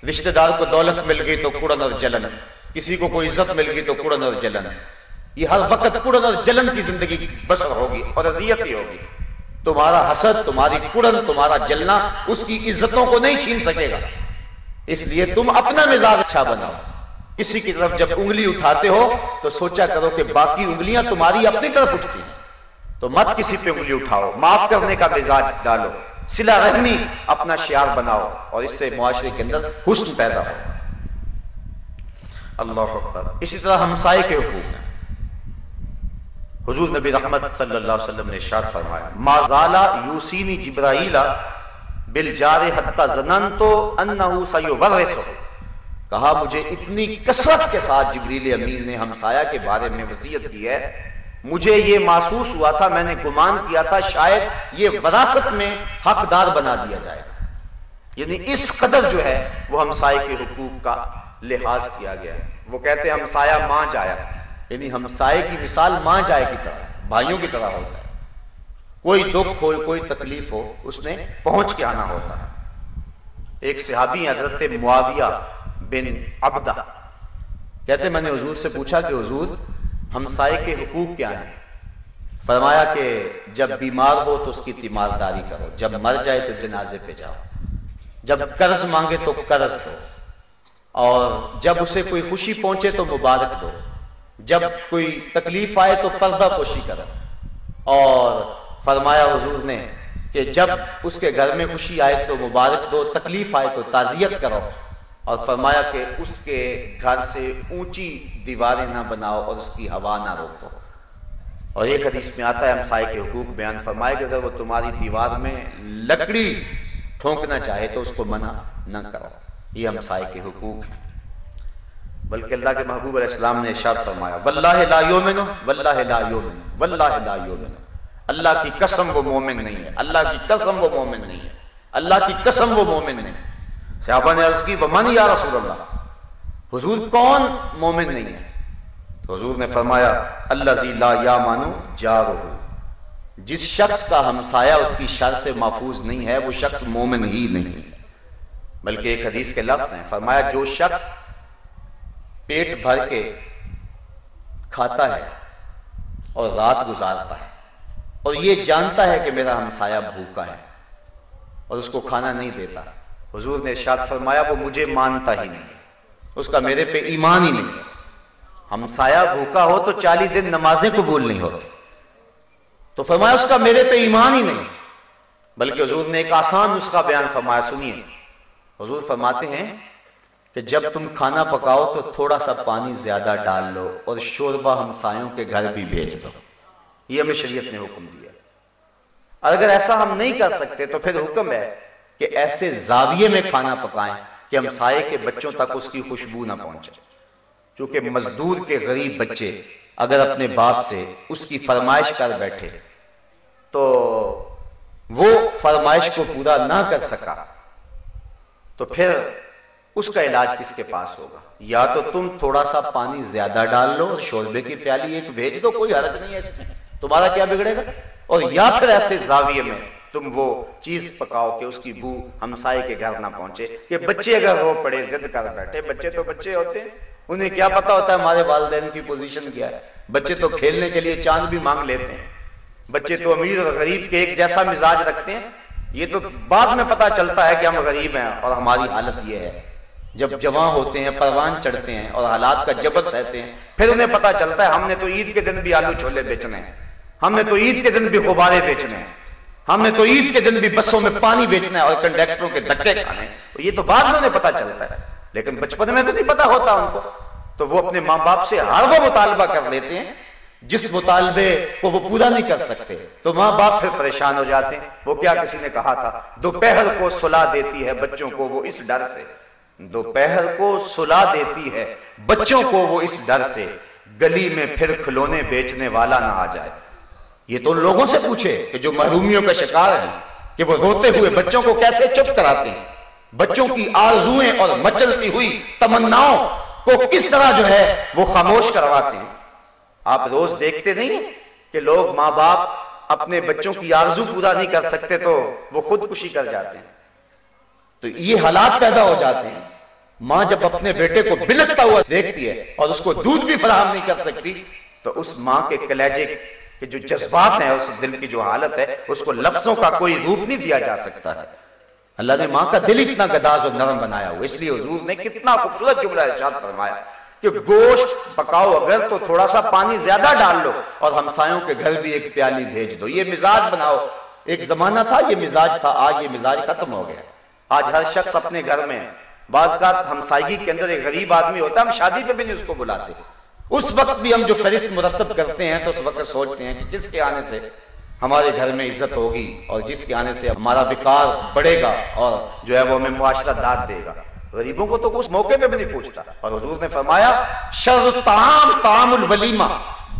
رشتہ دار کو دولت مل گئی تو کڑن اور جلن، کسی کو کوئی عزت مل گئی تو کڑن اور جلن، یہ ہر وقت کڑن اور جلن کی زندگی بسر ہوگی اور اذیت ہی ہوگی۔ تمہارا حسد، تمہاری کڑن، تمہارا جلنا اس کی عزتوں کو نہیں چھین سکے گا، اس لیے تم اپنا مزاج اچھا بناؤ۔ کسی کی طرف جب انگلی اٹھاتے ہو تو سوچا کرو کہ باقی انگلیاں تمہاری اپنی طرف اٹھتی ہیں، تو مت کسی پہ انگلی اٹھاؤ، معاف کرنے کا مزاج ڈالو، صلہ رحمی اپنا شعار بناؤ، اور اس سے معاشرے کے اندر حسن پیدا ہو۔ اللہ اکبر۔ اسی طرح ہمسائے کے حقوق ہیں، حضور نبی رحمت صلی اللہ علیہ وسلم نے ارشاد فرمایا ما زال یوصینی جبرائیل بالجار حتی ظننت انہ سیورثہ، کہا مجھے اتنی کثرت کے ساتھ جبریل امین نے ہمسایہ کے بارے میں وصیت کی ہے، مجھے یہ محسوس ہوا تھا، میں نے گمان کیا تھا شاید یہ وراثت میں حقدار بنا دیا جائے گا۔ یعنی اس قدر جو ہے وہ ہمسائے کے حقوق کا لحاظ کیا گیا ہے۔ وہ کہتے ہیں ہمسایہ ماں جایا، یعنی ہمسائے کی مثال ماں جائے کی طرح، بھائیوں کی طرح ہوتا ہے، کوئی دکھ ہو، کوئی تکلیف ہو، اس نے پہنچ کے آنا ہوتا ہے۔ ایک صحابی حضرت معاویہ بن عبدہ کہتے میں نے حضور سے پوچھا کہ حضور ہمسائے کے حقوق کیا ہیں؟ فرمایا کہ جب بیمار ہو تو اس کی تیمارداری کرو، جب مر جائے تو جنازے پہ جاؤ، جب قرض مانگے تو قرض دو، اور جب اسے کوئی خوشی پہنچے تو مبارک دو، جب کوئی تکلیف آئے تو پردہ پوشی کرو۔ اور فرمایا حضور نے کہ جب اس کے گھر میں خوشی آئے تو مبارک دو، تکلیف آئے تو تعزیت کرو، اور فرمایا کہ اس کے گھر سے اونچی دیواریں نہ بناؤ اور اس کی ہوا نہ روکو۔ اور ایک حدیث میں آتا ہے ہمسائے کے حقوق بیان فرمائے کہ اگر وہ تمہاری دیوار میں لکڑی ٹھونکنا چاہے تو اس کو منع نہ کرو۔ یہ ہمسائے کے حقوق ہیں۔ بلکہ اللہ کے محبوب علیہ السلام نے ارشاد فرمایا واللہ لا یؤمن واللہ لا یؤمن واللہ لا یؤمن، اللہ کی قسم وہ مومن نہیں ہے، اللہ کی قسم وہ مومن نہیں ہے، اللہ کی قسم وہ مومن نہیں ہے۔ صحابہ نے عرض کی ومن یا رسول اللہ، حضور کون مومن نہیں ہے؟ تو حضور نے فرمایا الذی لا یامن جارہ، جس شخص کا ہمسایہ اس کی شر سے محفوظ نہیں ہے وہ شخص مومن ہی نہیں ہے۔ بلکہ ایک حدیث کے لفظ ہیں، فرمایا جو شخص پیٹ بھر کے کھاتا ہے اور رات گزارتا ہے اور یہ جانتا ہے کہ میرا ہمسایہ بھوکا ہے اور اس کو کھانا نہیں دیتا، حضور نے ارشاد فرمایا وہ مجھے مانتا ہی نہیں ہے، اس کا میرے پہ ایمان ہی نہیں ہے۔ ہمسایہ بھوکا ہو تو 40 دن نمازیں قبول نہیں ہوتی، تو فرمایا اس کا میرے پہ ایمان ہی نہیں۔ بلکہ حضور نے ایک آسان نسخہ بیان فرمایا، سنیے۔ حضور فرماتے ہیں کہ جب تم کھانا پکاؤ تو تھوڑا سا پانی زیادہ ڈال لو اور شوربہ ہمسایوں کے گھر بھی بھیج دو، یہ ہمیں شریعت نے حکم دیا۔ اور اگر ایسا ہم نہیں کر سکتے تو پھر حکم ہے کہ ایسے زاویے میں کھانا پکائیں کہ ہمسائے کے بچوں تک اس کی خوشبو نہ پہنچے، چونکہ مزدور کے غریب بچے اگر اپنے باپ سے اس کی فرمائش کر بیٹھے تو وہ فرمائش کو پورا نہ کر سکا تو پھر اس کا علاج کس کے پاس ہوگا؟ یا تو تم تھوڑا سا پانی زیادہ ڈال لو اور شوربے کی پیالی ایک بھیج دو، کوئی حرج نہیں ہے اس میں، تمہارا کیا بگڑے گا؟ اور یا پھر ایسے زاویے میں تم وہ چیز پکاؤ کہ اس کی بو ہمسائے کے گھر نہ پہنچے۔ کہ بچے اگر رو پڑے ضد کر بیٹھے، بچے تو بچے ہوتے ہیں، انہیں کیا پتا ہوتا ہے ہمارے والدین کی پوزیشن کیا ہے، بچے تو کھیلنے کے لیے چاند بھی مانگ لیتے ہیں، بچے تو امیر اور غریب کے ایک جیسا مزاج رکھتے ہیں، یہ تو بعد میں پتا چلتا ہے کہ ہم غریب ہیں اور ہماری حالت یہ ہے۔ جب جوان ہوتے ہیں، پروان چڑھتے ہیں اور حالات کا جبر سہتے ہیں، پھر انہیں پتا چلتا ہے ہم نے تو عید کے دن بھی آلو چھولے بیچنے ہیں، ہم نے تو عید کے دن بھی غبارے بیچنے ہیں، ہم نے تو عید کے دن بھی بسوں میں پانی بیچنا ہے اور کنڈکٹروں کے دھکے کھانے ہیں۔ یہ تو بعد میں انہیں پتا چلتا ہے، لیکن بچپن میں تو نہیں پتا ہوتا ان کو، تو وہ اپنے ماں باپ سے ہر وہ مطالبہ کر لیتے ہیں جس مطالبے کو وہ پورا نہیں کر سکتے، تو ماں باپ پھر پریشان ہو جاتے ہیں۔ وہ کیا کسی نے کہا تھا دوپہر کو سلا دیتی ہے بچوں کو وہ اس ڈر سے، دوپہر کو سلا دیتی ہے بچوں کو وہ اس ڈر سے، گلی میں پھر کھلونے بیچنے والا نہ آ جائے۔ یہ تو لوگوں سے پوچھے کہ جو محرومیوں کا شکار ہیں کہ وہ روتے ہوئے بچوں کو کیسے چپ کراتے ہیں، بچوں کی آرزویں اور مچلتی ہوئی تمناؤں کو کس طرح جو ہے وہ خاموش کرواتے ہیں۔ آپ روز دیکھتے نہیں کہ لوگ ماں باپ اپنے بچوں کی آرزو پورا نہیں کر سکتے تو وہ خودکشی کر جاتے ہیں، تو یہ حالات پیدا ہو جاتے ہیں۔ ماں جب اپنے بیٹے کو بلکتا ہوا دیکھتی ہے اور اس کو دودھ بھی فراہم نہیں کر سکتی تو اس ماں کے کلیجے کے جو جذبات ہیں، اس دل کی جو حالت ہے، اس کو لفظوں کا کوئی روپ نہیں دیا جا سکتا ہے۔ اللہ نے ماں کا دل اتنا گداز اور نرم بنایا ہوا، اس لیے حضور نے کتنا خوبصورت جملہ ارشاد فرمایا کہ گوشت پکاؤ اگر تو تھوڑا سا پانی زیادہ ڈال لو اور ہمسایوں کے گھر بھی ایک پیالی بھیج دو، یہ مزاج بناؤ۔ ایک زمانہ تھا یہ مزاج تھا، آج یہ مزاج ختم ہو گیا۔ آج ہر شخص اپنے گھر میں، بعض کا ہمسائیگی کے اندر ایک غریب آدمی ہوتا ہے، ہم شادی پہ بھی نہیں اس کو بلاتے، اس وقت بھی ہم جو فہرست مرتب کرتے ہیں تو اس وقت سوچتے ہیں کہ جس کے آنے سے ہمارے گھر میں عزت ہوگی اور جس کے آنے سے ہمارا وقار بڑھے گا اور جو ہے وہ ہمیں معاشرہ داد دے گا۔ غریبوں کو تو اس موقع پہ بھی نہیں پوچھتا۔ اور حضور نے فرمایا شر الطعام طعام الولیمہ،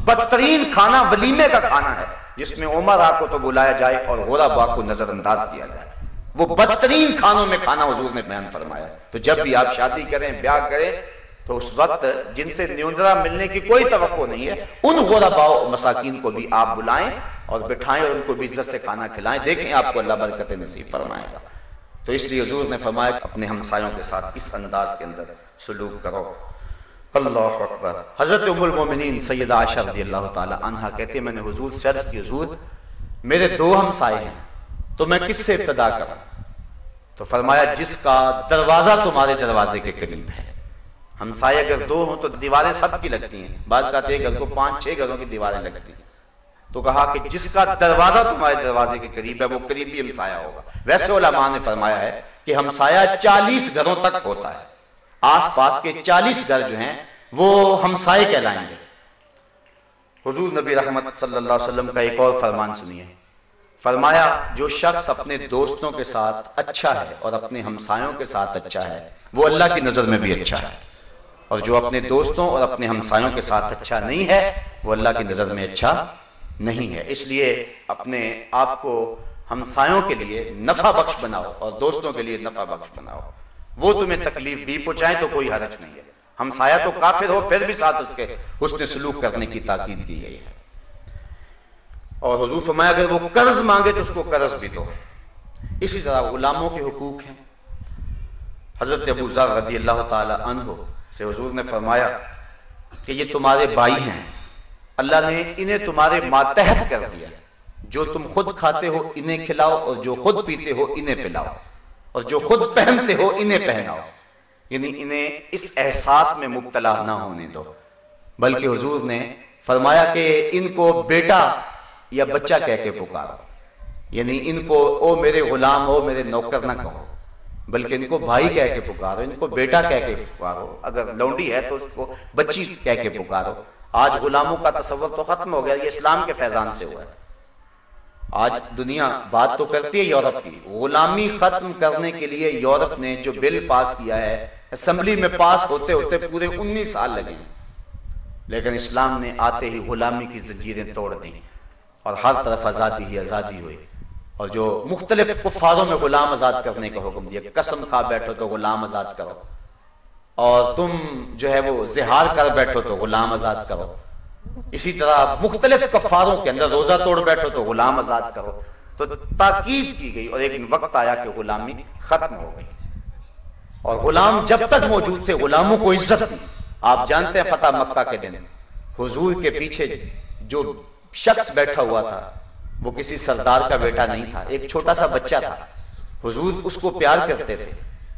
بدترین کھانا ولیمے کا کھانا ہے جس میں عمرہ کو تو بلایا جائے اور غربا کو نظر انداز کیا جائے۔ وہ بدترین کھانوں میں کھانا حضور نے بیان فرمایا۔ تو جب بھی آپ شادی کریں، بیاہ کریں، تو اس وقت جن سے نیوندرا ملنے کی کوئی توقع نہیں ہے ان غرباء و مساکین کو بھی آپ بلائیں اور بٹھائیں اور ان کو بھی عزت سے کھانا کھلائیں، دیکھیں آپ کو اللہ برکت نصیب فرمائے گا۔ تو اس لیے حضور نے فرمایا کہ اپنے ہمسایوں کے ساتھ اس انداز کے اندر سلوک کرو۔ اللہ اکبر۔ حضرت ام المومنین سیدہ عائشہ رضی اللہ تعالی عنہا کہتے ہیں میں نے حضور سے عرض کی حضور میرے 2 ہمسائے ہیں تو میں کس سے ابتدا کروں؟ تو فرمایا جس کا دروازہ تمہارے دروازے کے قریب ہے۔ ہمسائے اگر 2 ہوں تو دیواریں سب کی لگتی ہیں، بعض کہتے ہیں گھر کو 5-6 گھروں کی دیواریں لگتی ہیں، تو کہا کہ جس کا دروازہ تمہارے دروازے کے قریب ہے وہ قریبی ہمسایہ ہوگا۔ ویسے علماء نے فرمایا ہے کہ ہمسایہ 40 گھروں تک ہوتا ہے، آس پاس کے 40 گھر جو ہیں وہ ہمسائے کہلائیں گے۔ حضور نبی رحمت صلی اللہ علیہ وسلم کا ایک اور فرمان سنیے، فرمایا جو شخص اپنے دوستوں کے ساتھ اچھا ہے اور اپنے ہمسایوں کے ساتھ اچھا ہے وہ اللہ کی نظر میں بھی اچھا ہے، اور جو اپنے دوستوں اور اپنے ہمسایوں کے ساتھ اچھا نہیں ہے وہ اللہ کی نظر میں اچھا نہیں ہے۔ اس لیے اپنے آپ کو ہمسایوں کے لیے نفع بخش بناؤ اور دوستوں کے لیے نفع بخش بناؤ، وہ تمہیں تکلیف بھی پہنچائیں تو کوئی حرج نہیں ہے۔ ہمسایہ تو کافر ہو پھر بھی ساتھ اس کے حسن سلوک کرنے کی تاکید کی گئی ہے۔ اور حضور فرمایا اگر وہ قرض مانگے تو اس کو قرض بھی دو۔ اسی طرح غلاموں کے حقوق ہیں۔ حضرت ابو ذر رضی اللہ تعالی عنہ سے حضور نے فرمایا کہ یہ تمہارے بھائی ہیں، اللہ نے انہیں تمہارے ماتحت کر دیا، جو تم خود کھاتے ہو انہیں کھلاؤ اور جو خود پیتے ہو انہیں پلاؤ اور جو خود پہنتے ہو انہیں پہناؤ، یعنی انہیں اس احساس میں مبتلا نہ ہونے دو۔ بلکہ حضور نے فرمایا کہ ان کو بیٹا یا بچہ کہہ کے پکارو، یعنی ان کو او میرے غلام او میرے نوکر نہ کہو، بلکہ ان کو بھائی کہہ کے پکارو، ان کو بیٹا کہہ کے پکارو، اگر لونڈی ہے تو اس کو بچی کہہ کے پکارو۔ آج غلاموں کا تصور تو ختم ہو گیا، یہ اسلام کے فیضان سے ہوا ہے۔ آج دنیا بات تو کرتی ہے یورپ کی، غلامی ختم کرنے کے لیے یورپ نے جو بل پاس کیا ہے اسمبلی میں پاس ہوتے ہوتے پورے 19 سال لگے، لیکن اسلام نے آتے ہی غلامی کی زنجیریں توڑ دیں اور ہر طرف آزادی ہی آزادی ہوئی، اور جو مختلف کفاروں میں غلام آزاد کرنے کا حکم دیا، قسم کھا بیٹھو تو غلام آزاد کرو، اور تم جو ہے وہ زہار کر بیٹھو تو غلام آزاد کرو، اسی طرح مختلف کفاروں کے اندر روزہ توڑ بیٹھو تو غلام آزاد کرو۔ تو تاکید کی گئی اور ایک وقت آیا کہ غلامی ختم ہو گئی، اور غلام جب تک موجود تھے غلاموں کو عزت تھی۔ آپ جانتے ہیں فتح مکہ کے دن حضور کے پیچھے جو شخص بیٹھا ہوا تھا وہ کسی سردار کا بیٹا نہیں تھا، ایک چھوٹا سا بچہ تھا، حضور اس کو پیار کرتے تھے،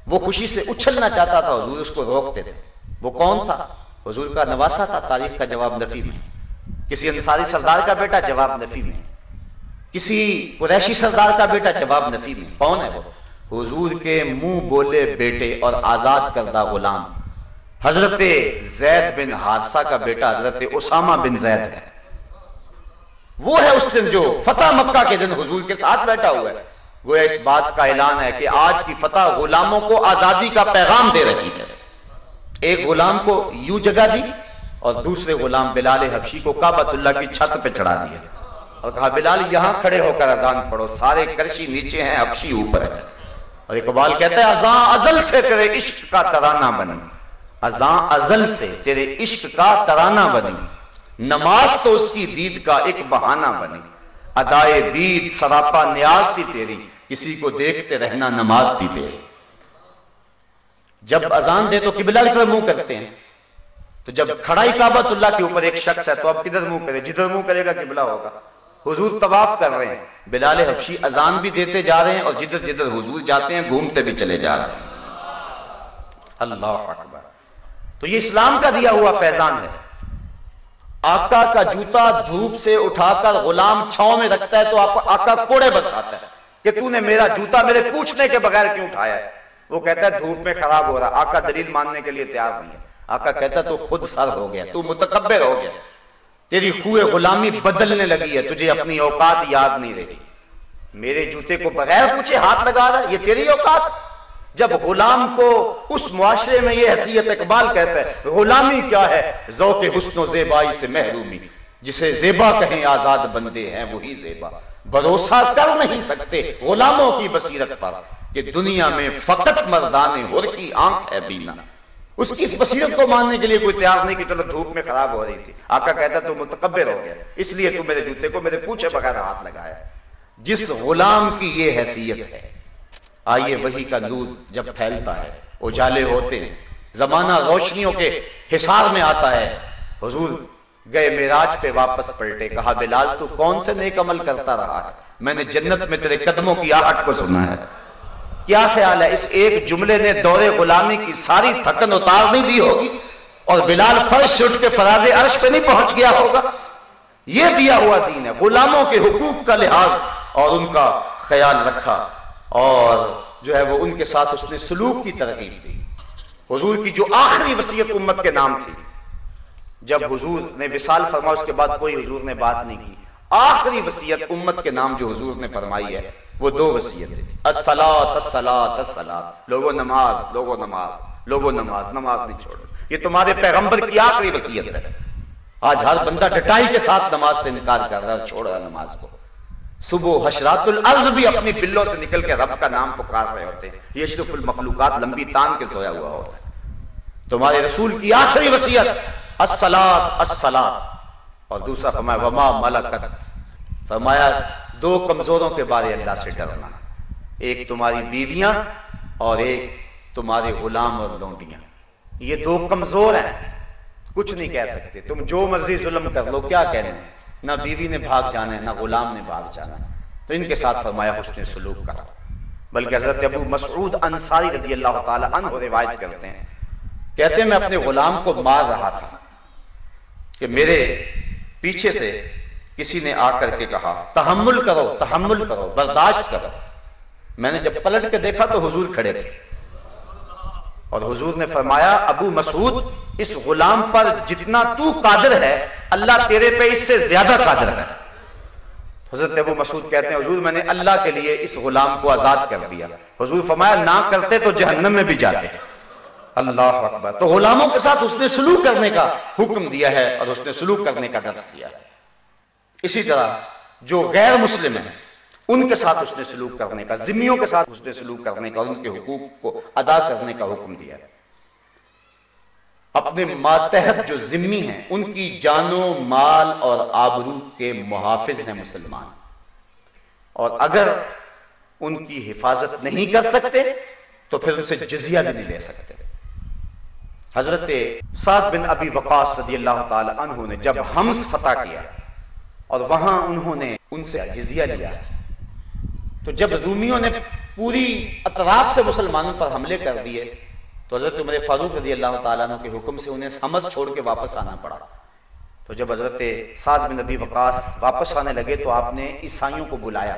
وہ خوشی سے اچھلنا چاہتا تھا، حضور اس کو روکتے تھے۔ وہ کون تھا؟ حضور کا نواسا تھا، تاریخ کا جواب نفی میں۔ کسی انصاری سردار کا بیٹا، جواب نفی میں۔ کسی قریشی سردار کا بیٹا، جواب نفی میں۔ کون ہے وہ؟ حضور کے منہ بولے بیٹے اور آزاد کردہ غلام حضرت زید بن حارثہ کا بیٹا حضرت اسامہ بن زید ہے۔ وہ ہے اس دن جو فتح مکہ کے دن حضور کے ساتھ بیٹھا ہوا ہے۔ گویا اس بات کا اعلان ہے کہ آج کی فتح غلاموں کو آزادی کا پیغام دے رہی ہے۔ ایک غلام کو یوں جگہ دی اور دوسرے غلام بلال حبشی کو کعبۃ اللہ کی چھت پہ چڑھا دیا اور کہا بلال یہاں کھڑے ہو کر اذان پڑھو، سارے کرشی نیچے ہیں، حبشی اوپر ہے۔ اور اقبال کہتا ہے اذان ازل سے تیرے عشق کا ترانہ بنی، اذان ازل سے تیرے عشق کا ترانہ بنی، نماز تو اس کی دید کا ایک بہانہ بنی، ادائے دید سراپا نیاز تھی تیری، کسی کو دیکھتے رہنا نماز تھی تیری۔ جب اذان دے تو قبلہ کی طرف منہ کرتے ہیں، تو جب کھڑائی کعبۃ اللہ کے اوپر ایک شخص ہے تو اب کدھر منہ کرے؟ جدھر منہ کرے گا قبلہ ہوگا۔ حضور طواف کر رہے ہیں، بلال حبشی اذان بھی دیتے جا رہے ہیں اور جدھر جدھر حضور جاتے ہیں گھومتے بھی چلے جا رہے ہیں۔ اللہ اکبر۔ تو یہ اسلام کا دیا ہوا فیضان ہے۔ آقا کا جوتا دھوپ سے اٹھا کر غلام چھاؤں میں رکھتا ہے تو آقا کوڑے برساتا ہے کہ تو نے میرا جوتا میرے پوچھنے کے بغیر کیوں اٹھایا ہے؟ وہ کہتا ہے دھوپ میں خراب ہو رہا۔ آقا دلیل ماننے کے لیے تیار نہیں ہے۔ آقا کہتا ہے تو خود سر ہو گیا، تو متکبر ہو گیا، تیری خوئے غلامی بدلنے لگی ہے، تجھے اپنی اوقات یاد نہیں رہی، میرے جوتے کو بغیر پوچھے ہاتھ لگا رہا ہے، یہ تیری اوقات؟ جب غلام کو اس معاشرے میں یہ حیثیت، اقبال کہتا ہے غلامی کیا ہے؟ ذوق حسن و زیبائی سے محرومی، جسے زیبا کہیں آزاد بندے ہیں وہی زیبا، بھروسہ کر نہیں سکتے غلاموں کی بصیرت پر کہ دنیا میں فقط مردان حر کی آنکھ ہے بینا۔ اس کی اس بصیرت کو ماننے کے لیے کوئی تیار نہیں کہ چلو دھوپ میں خراب ہو رہی تھی۔ آقا کہتا تو متکبر ہو گیا، اس لیے تو میرے جوتے کو میرے پوچھے بغیر ہاتھ لگایا۔ جس غلام کی یہ حیثیت ہے، آئیے وحی کا نور جب پھیلتا ہے، اجالے ہوتے ہیں، زمانہ روشنیوں کے حصار میں آتا ہے۔ حضور گئے معراج پہ واپس پلٹے، کہا بلال تو کون سے نیک عمل کرتا رہا ہے؟ میں نے جنت میں تیرے قدموں کی آہٹ کو سنا ہے۔ کیا خیال ہے اس ایک جملے نے دور غلامی کی ساری تھکن اتار نہیں دی ہوگی اور بلال فرش سے اٹھ کے فراز عرش پہ نہیں پہنچ گیا ہوگا؟ یہ دیا ہوا دین ہے. غلاموں کے حقوق کا لحاظ اور ان کا خیال رکھا اور جو ہے وہ ان کے ساتھ اس نے سلوک کی ترغیب دی. حضور کی جو آخری وصیت امت کے نام تھی، جب حضور نے وصال فرمایا اس کے بعد کوئی حضور نے بات نہیں کی. آخری وصیت امت کے نام جو حضور نے فرمائی ہے وہ دو وصیتیں تھیں. الصلاۃ الصلاۃ الصلاۃ، لوگو نماز، لوگو نماز، لوگو نماز، نماز نہیں چھوڑو. یہ تمہارے پیغمبر کی آخری وصیت ہے. آج ہر بندہ ڈٹائی کے ساتھ نماز سے انکار کر رہا ہے، چھوڑ رہا ہے نماز کو. صبح حشرات الارض بھی اپنی بلوں سے نکل کے رب کا نام پکار رہے ہوتے ہیں. یہ اشرف المخلوقات لمبی تان کے سویا ہوا ہوتا ہے. تمہارے رسول کی آخری وصیت الصلاۃ الصلاۃ، اور دوسرا فرمایا وما ملکت، فرمایا دو کمزوروں کے بارے اللہ سے ڈرنا، ایک تمہاری بیویاں اور ایک تمہارے غلام اور لونڈیاں. یہ دو کمزور ہیں، کچھ نہیں کہہ سکتے. تم جو مرضی ظلم کر لو، کیا کہنا ہے؟ نہ بیوی نے بھاگ جانا ہے، نہ غلام نے بھاگ جانا ہے. تو ان کے ساتھ فرمایا حسن سلوک کرا. بلکہ حضرت ابو مسعود انصاری رضی اللہ تعالی عنہ روایت کرتے ہیں، کہتے ہیں میں اپنے غلام کو مار رہا تھا کہ میرے پیچھے سے کسی نے آ کر کے کہا تحمل کرو، تحمل کرو، برداشت کرو. میں نے جب پلٹ کے دیکھا تو حضور کھڑے تھے اور حضور نے فرمایا ابو مسعود، اس غلام پر جتنا تو قادر ہے اللہ تیرے پہ اس سے زیادہ قادر ہے. حضرت ابو مسعود کہتے ہیں حضور میں نے اللہ کے لیے اس غلام کو آزاد کر دیا. حضور فرمایا نہ کرتے تو جہنم میں بھی جاتے. اللہ اکبر. تو غلاموں کے ساتھ اس نے سلوک کرنے کا حکم دیا ہے اور اس نے سلوک کرنے کا درس دیا ہے. اسی طرح جو غیر مسلم ہیں ان کے ساتھ اس نے سلوک کرنے کا، ذمیوں کے ساتھ اس نے سلوک کرنے کا، ان کے حقوق کو ادا کرنے کا حکم دیا ہے. اپنے ماتحت جو ذمی ہیں ان کی جان و مال اور آبرو کے محافظ ہیں مسلمان، اور اگر ان کی حفاظت نہیں کر سکتے تو پھر ان سے جزیہ بھی نہیں لے سکتے. حضرت سعد بن ابی وقاص رضی اللہ تعالی عنہ نے جب حمص فتح کیا اور وہاں انہوں نے ان سے جزیہ لیا، تو جب رومیوں نے پوری اطراف سے مسلمانوں پر حملے کر دیے تو حضرت عمر فاروق رضی اللہ تعالیٰ عنہ کے حکم سے انہیں حمص چھوڑ کے واپس آنا پڑا. تو جب حضرت سعد بن ابی وقاص واپس آنے لگے تو آپ نے عیسائیوں کو بلایا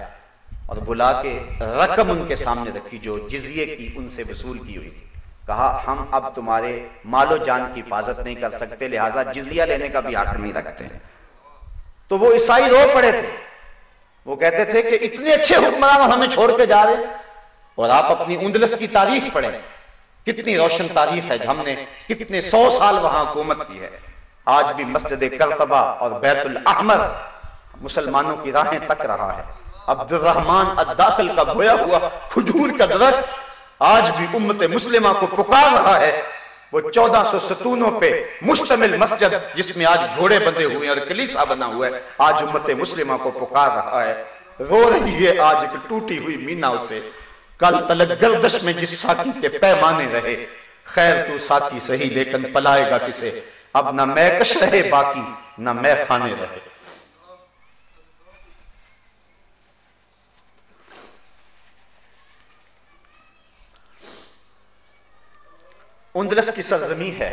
اور بلا کے رقم ان کے سامنے رکھی جو جزیے کی ان سے وصول کی ہوئی تھی. کہا ہم اب تمہارے مال و جان کی حفاظت نہیں کر سکتے، لہٰذا جزیہ لینے کا بھی حق نہیں رکھتے. تو وہ عیسائی رو پڑے تھے. وہ کہتے تھے کہ اتنے اچھے حکمران ہمیں چھوڑ کے جا رہے ہیں. اور آپ اپنی اندلس کی تاریخ پڑھیں، کتنی روشن تاریخ ہے. ہم نے کتنے 100 سال وہاں حکومت کی ہے. آج بھی مسجد قرطبہ اور بیت الاحمر مسلمانوں کی راہیں تک رہا ہے. عبد الرحمن الداخل کا بویا ہوا کھجور کا درخت آج بھی امت مسلمہ کو پکار رہا ہے. وہ 1400 ستونوں پہ مشتمل مسجد جس میں آج گھوڑے بندھے ہوئے اور کلیسا بنا ہوا ہے، آج امت مسلمہ کو پکار رہا ہے. رو رہی ہے آج ایک ٹوٹی ہوئی مینا اسے. کل تلک گردش میں جس ساکی کے پیمانے رہے، خیر تو ساکی سہی لیکن پلائے گا کسے. اب نہ میں کش رہے باقی نہ میں خانے رہے. اندلس کی سرزمین ہے.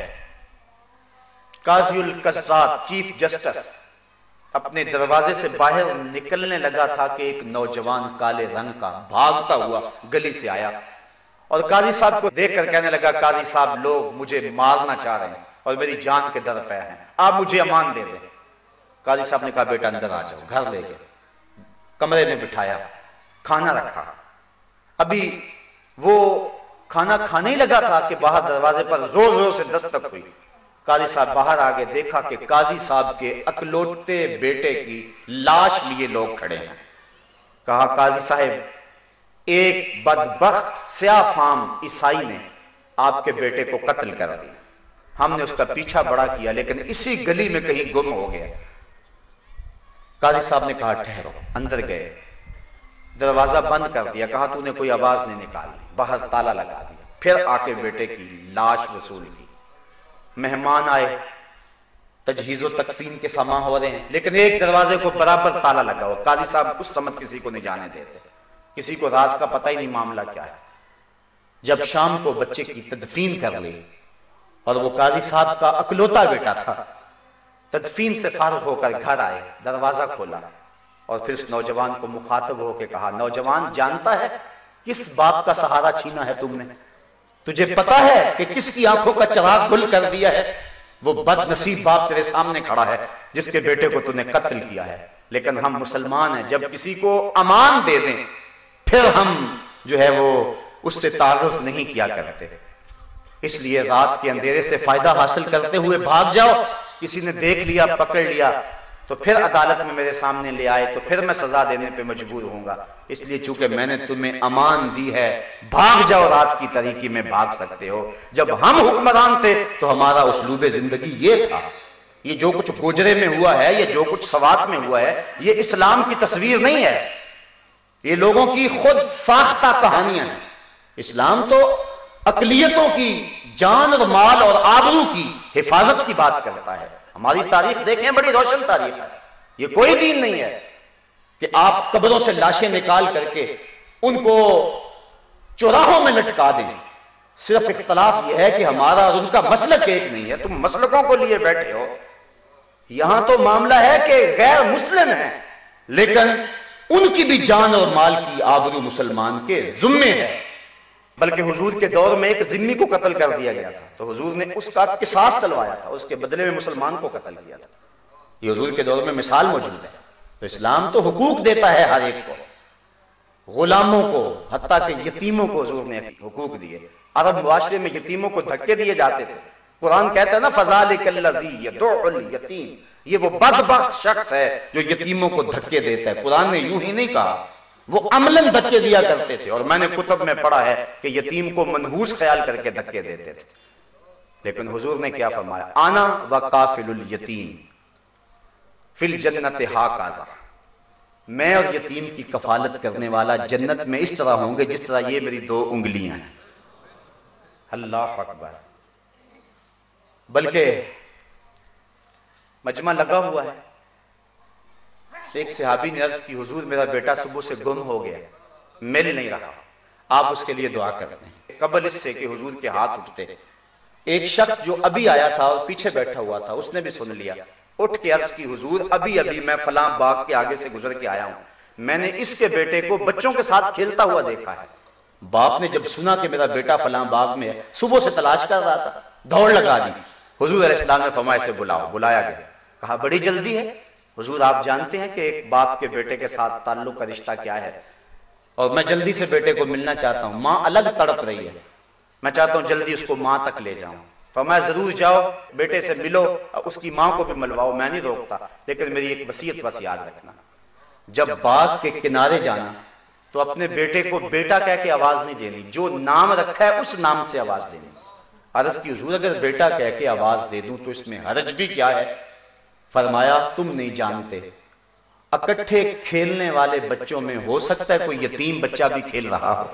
قاضی القضات چیف جسٹس اپنے دروازے سے باہر نکلنے لگا تھا کہ ایک نوجوان کالے رنگ کا بھاگتا ہوا گلی سے آیا اور قاضی صاحب کو دیکھ کر کہنے لگا قاضی صاحب لوگ مجھے مارنا چاہ رہے ہیں اور میری جان کے در پہ ہیں، آپ مجھے امان دے دیں. قاضی صاحب نے کہا بیٹا اندر آ جاؤ. گھر لے گئے، کمرے میں بٹھایا، کھانا رکھا. ابھی وہ کھانا کھانے ہی لگا تھا کہ باہر دروازے پر زور زور سے دستک ہوئی. قاضی صاحب باہر آگے دیکھا کہ قاضی صاحب کے اکلوتے بیٹے کی لاش لیے لوگ کھڑے ہیں. کہا قاضی صاحب ایک بدبخت سیاہ فام عیسائی نے آپ کے بیٹے کو قتل کر دیا. ہم نے اس کا پیچھا بڑا کیا لیکن اسی گلی میں کہیں گم ہو گیا. قاضی صاحب نے کہا ٹھہرو. اندر گئے، دروازہ بند کر دیا. کہا تو نے کوئی آواز نہیں نکالی. باہر تالا لگا دیا. پھر آ کے بیٹے کی لاش وصول کی. مہمان آئے، تجہیز و تکفین کے سامان ہو رہے ہیں لیکن ایک دروازے کو برابر تالا لگا ہوا. قاضی صاحب اس سمت کسی کو نہیں جانے دیتے، کسی کو راز کا پتہ ہی نہیں معاملہ کیا ہے. جب شام کو بچے کی تدفین کر لی اور وہ قاضی صاحب کا اکلوتا بیٹا تھا تدفین سے فارغ ہو کر گھر آئے، دروازہ کھولا اور پھر اس نوجوان کو مخاطب ہو کے کہا، نوجوان جانتا ہے کس باپ کا سہارا چھینا ہے تم نے؟ تجھے پتا ہے کہ کس کی آنکھوں کا چراغ گل کر دیا ہے؟ وہ بد نصیب باپ تیرے سامنے کھڑا ہے جس کے بیٹے کو تو نے قتل کیا ہے۔ لیکن ہم مسلمان ہیں، جب کسی کو امان دے دیں پھر ہم جو ہے وہ اس سے تعرض نہیں کیا کرتے، اس لیے رات کے اندھیرے سے فائدہ حاصل کرتے ہوئے بھاگ جاؤ، کسی نے دیکھ لیا پکڑ لیا تو پھر عدالت میں میرے سامنے لے آئے تو پھر میں سزا دینے پہ مجبور ہوں گا، اس لیے چونکہ میں نے تمہیں امان دی ہے بھاگ جاؤ، رات کی تاریکی میں بھاگ سکتے ہو۔ جب ہم حکمران تھے تو ہمارا اسلوب زندگی یہ تھا۔ یہ جو کچھ گوجرے میں ہوا ہے، یہ جو کچھ سوات میں ہوا ہے، یہ اسلام کی تصویر نہیں ہے، یہ لوگوں کی خود ساختہ کہانیاں ہیں۔ اسلام تو اقلیتوں کی جان اور مال اور آبرو کی حفاظت کی بات کرتا ہے۔ ہماری تاریخ دیکھیں، بڑی روشن تاریخ ہے، یہ کوئی دین نہیں ہے کہ آپ قبروں سے لاشیں نکال کر کے ان کو چوراہوں میں لٹکا دیں۔ صرف اختلاف یہ ہے کہ ہمارا اور ان کا مسلک ایک نہیں ہے، تم مسلکوں کو لیے بیٹھے ہو۔ یہاں تو معاملہ ہے کہ غیر مسلم ہیں لیکن ان کی بھی جان اور مال کی آبرو مسلمان کے ذمے ہے۔ بلکہ حضور کے دور میں ایک ذمی کو قتل کر دیا گیا تھا تو حضور نے اس کا قصاص تلوایا تھا، اس کے بدلے میں مسلمان کو قتل کیا تھا۔ یہ حضور کے دور میں مثال موجود ہے۔ تو اسلام تو حقوق دیتا ہے ہر ایک کو، غلاموں کو، حتیٰ کہ یتیموں کو حضور نے حقوق دیے۔ عرب معاشرے میں یتیموں کو دھکے دیے جاتے تھے، قرآن کہتا ہے نا فَذَلِكَ الَّذِي يَدُعُّ الْيَتِيمَ، یہ وہ بدبخت شخص ہے جو یتیموں کو دھکے دیتا ہے۔ قرآن نے یوں ہی نہیں کہا، وہ عملاً دھکے دیا کرتے تھے، اور میں نے کتب میں پڑھا ہے کہ یتیم کو منحوس خیال کر کے دھکے دیتے تھے۔ لیکن حضور نے کیا فرمایا، آنا وکافل الیتیم فی الجنت ہاکذا، میں اور یتیم کی کفالت کرنے والا جنت میں اس طرح ہوں گے جس طرح یہ میری دو انگلیاں ہیں۔ اللہ اکبر۔ بلکہ مجمع لگا ہوا ہے، ایک صحابی نے عرض کی حضور میرا بیٹا صبح سے گم ہو گیا، مل نہیں رہا، آپ اس کے لیے دعا کر دیں۔ قبل اس سے کہ حضور کے ہاتھ اٹھتے، ایک شخص جو ابھی آیا تھا اور پیچھے بیٹھا ہوا تھا اس نے بھی سن لیا، اٹھ کے عرض کی حضور ابھی میں فلاں باغ کے آگے سے گزر کے آیا ہوں، میں نے اس کے بیٹے کو بچوں کے ساتھ کھیلتا ہوا دیکھا ہے۔ باپ نے جب سنا کہ میرا بیٹا فلاں باغ میں ہے، صبح سے تلاش کر رہا تھا، دوڑ لگا دی۔ حضور علیہ السلام نے فرمایا سے بلاؤ، بلایا گیا، کہا بڑی جلدی ہے حضور، آپ جانتے ہیں کہ ایک باپ کے بیٹے کے ساتھ تعلق کا رشتہ کیا ہے، اور میں جلدی سے بیٹے کو ملنا چاہتا ہوں، ماں الگ تڑپ رہی ہے، میں چاہتا ہوں جلدی اس کو ماں تک لے جاؤں۔ فرمایا ضرور جاؤ، بیٹے سے ملو، اس کی ماں کو بھی ملواؤ، میں نہیں روکتا، لیکن میری ایک وصیت بس یاد رکھنا، جب باغ کے کنارے جانا تو اپنے بیٹے کو بیٹا کہہ کے آواز نہیں دینی، جو نام رکھا ہے اس نام سے آواز دینی۔ عرض کی حضور اگر بیٹا کہہ کے آواز دے دوں تو اس میں حرج بھی کیا ہے؟ فرمایا تم نہیں جانتے، اکٹھے کھیلنے والے بچوں میں ہو سکتا ہے کوئی یتیم بچہ بھی کھیل رہا ہو،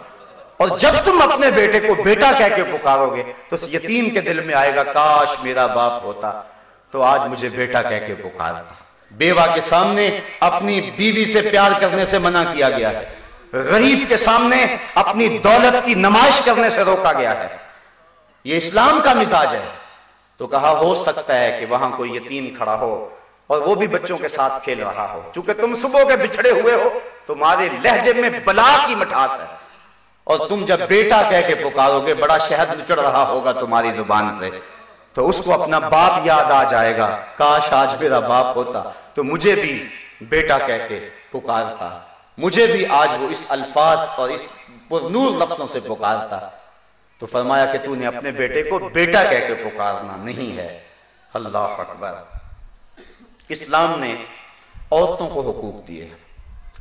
اور جب تم اپنے بیٹے کو بیٹا کہہ کے پکارو گے تو اس یتیم کے دل میں آئے گا کاش میرا باپ ہوتا تو آج مجھے بیٹا کہہ کے پکارتا۔ بیوہ کے سامنے اپنی بیوی سے پیار کرنے سے منع کیا گیا ہے، غریب کے سامنے اپنی دولت کی نمائش کرنے سے روکا گیا ہے، یہ اسلام کا مزاج ہے۔ تو کہا ہو سکتا ہے کہ وہاں کوئی یتیم کھڑا ہو اور وہ بھی بچوں کے ساتھ کھیل رہا ہو، چونکہ تم صبح کے بچھڑے ہوئے ہو، تمہارے لہجے میں بلا کی مٹھاس ہے، اور تم جب بیٹا کہہ کے پکارو گے بڑا شہد نچڑ رہا ہوگا تمہاری زبان سے، تو اس کو اپنا باپ یاد آ جائے گا، کاش آج میرا باپ ہوتا تو مجھے بھی بیٹا کہہ کے پکارتا، مجھے بھی آج وہ اس الفاظ اور اس پرنور لفظوں سے پکارتا۔ تو فرمایا کہ تو نے اپنے بیٹے کو بیٹا کہہ کے پکارنا نہیں ہے۔ اللہ اکبر۔ اسلام نے عورتوں کو حقوق دیے،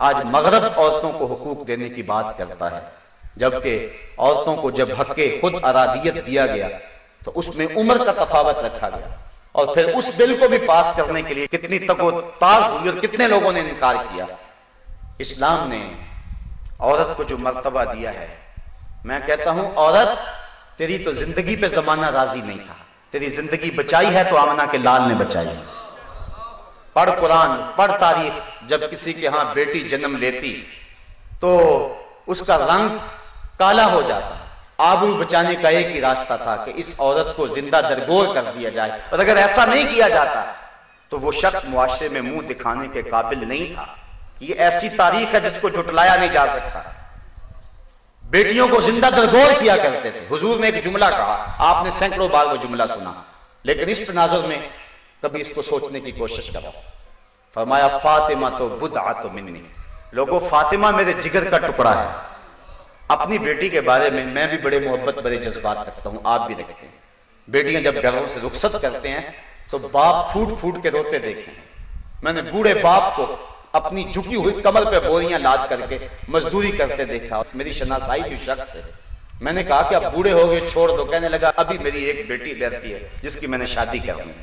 آج مغرب عورتوں کو حقوق دینے کی بات کرتا ہے، جبکہ عورتوں کو جب حق خود ارادیت دیا گیا تو اس میں عمر کا تفاوت رکھا گیا، اور پھر اس بل کو بھی پاس کرنے کے لیے کتنی تگ و تاز ہوئی اور کتنے لوگوں نے انکار کیا۔ اسلام نے عورت کو جو مرتبہ دیا ہے، میں کہتا ہوں عورت تیری تو زندگی پہ زمانہ راضی نہیں تھا، تیری زندگی بچائی ہے تو آمنہ کے لال نے بچائی۔ پڑھ قرآن، پڑھ تاریخ، جب کسی کے ہاں بیٹی جنم لیتی تو اس کا رنگ کالا ہو جاتا، آبرو بچانے کا ایک ہی راستہ تھا کہ اس عورت کو زندہ درگور کر دیا جائے، اور اگر ایسا نہیں کیا جاتا تو وہ شخص معاشرے میں منہ دکھانے کے قابل نہیں تھا. یہ ایسی تاریخ ہے جس کو جھٹلایا نہیں جا سکتا. بیٹیوں کو زندہ درگور کیا کرتے تھے. حضور نے ایک جملہ کہا, آپ نے سینکڑوں بار وہ جملہ سنا, لیکن اس تناظر میں کبھی اس کو سوچنے کی کوشش کرو. فرمایا فاطمہ تو بدعۃ منی, لوگوں فاطمہ میرے جگر کا ٹکڑا ہے. اپنی بیٹی کے بارے میں میں بھی بڑے محبت بڑے جذبات رکھتا ہوں, آپ بھی رکھتے ہیں. بیٹیاں جب گھروں سے رخصت کرتے ہیں تو باپ پھوٹ پھوٹ کے روتے دیکھے ہیں. میں نے بوڑھے باپ کو اپنی جھکی ہوئی کمر پہ بوریاں لاد کر کے مزدوری کرتے دیکھا. میری شناسائی جو شخص ہے, میں نے کہا کہ اب بوڑھے ہو گئے چھوڑ دو. کہنے لگا ابھی میری ایک بیٹی رہتی ہے جس کی میں نے شادی کرنی ہے.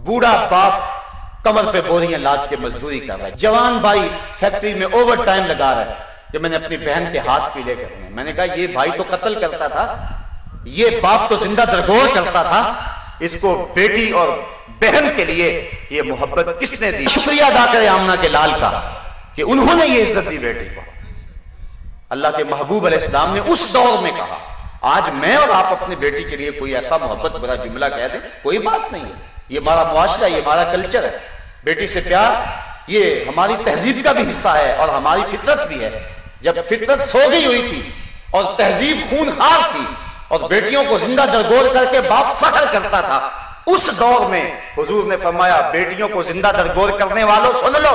بوڑھا باپ کمر پہ بوریاں لاد کے مزدوری کر رہا ہے. جوان بھائی فیکٹری میں اوور ٹائم لگا رہا ہے کہ میں نے اپنی بہن کے ہاتھ پیلے کرنے. میں نے کہا یہ بھائی تو قتل کرتا تھا, یہ باپ تو زندہ درگور کرتا تھا, اس کو بیٹی اور بہن کے لیے یہ محبت کس نے دی؟ شکریہ ادا کرے آمنہ کے لال کا کہ انہوں نے یہ عزت دی بیٹی کو. اللہ کے محبوب علیہ السلام نے اس دور میں کہا. آج میں اور آپ اپنی بیٹی کے لیے کوئی ایسا محبت بڑا جملہ کہہ دیں, کوئی بات نہیں ہے. یہ ہمارا معاشرہ, یہ ہمارا کلچر ہے. بیٹی سے پیار یہ ہماری تہذیب کا بھی حصہ ہے اور ہماری فطرت بھی ہے. جب فطرت سو گئی ہوئی تھی اور تہذیب خون خار تھی اور بیٹیوں کو زندہ درگور کر کے باپ فخر کرتا تھا, اس دور میں حضور نے فرمایا بیٹیوں کو زندہ درگور کرنے والوں سن لو,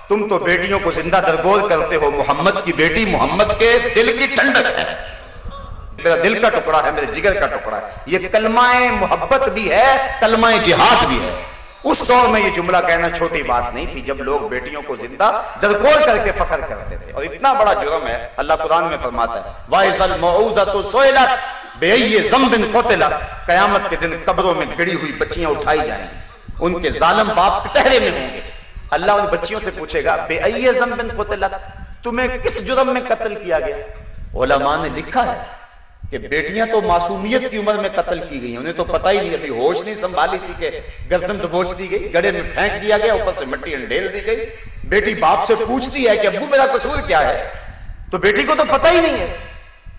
تم تو بیٹیوں کو زندہ درگور کرتے ہو. محمد کی بیٹی محمد کے دل کی ٹھنڈک ہے, میرا دل کا ٹکڑا ہے, میرے جگر کا ٹکڑا ہے. یہ کلمہ محبت بھی ہے, کلمہ جہاد بھی ہے. اس دور میں یہ جملہ کہنا چھوٹی بات نہیں تھی جب لوگ بیٹیوں کو زندہ درگور کر کے فخر کرتے تھے. اور اتنا بڑا جرم ہے, اللہ قرآن میں فرماتا ہے وَإِذَا الْمَوْءُودَةُ سُئِلَتْ بِأَيِّ ذَنبٍ قُتِلَتْ, قیامت کے دن قبروں میں گڑی ہوئی بچیاں اٹھائی جائیں گی, ان کے ظالم باپ کٹہرے میں ہوں گے. اللہ ان بچیوں سے پوچھے گا بِأَيِّ ذَنبٍ قُتِلَتْ, تمہیں کس جرم میں قتل کیا گیا؟ علماء نے لکھا ہے کہ بیٹیاں تو معصومیت کی عمر میں قتل کی گئی, انہیں تو پتہ ہی نہیں, ابھی ہوش نہیں سنبھالی تھی کہ گردن دبوچ دی گئی, گڑھے میں پھینک دیا گیا, اوپر سے مٹی انڈیل دی گئی. بیٹی باپ سے پوچھتی ہے کہ ابو میرا قصور کیا ہے, تو بیٹی کو تو پتہ ہی نہیں ہے.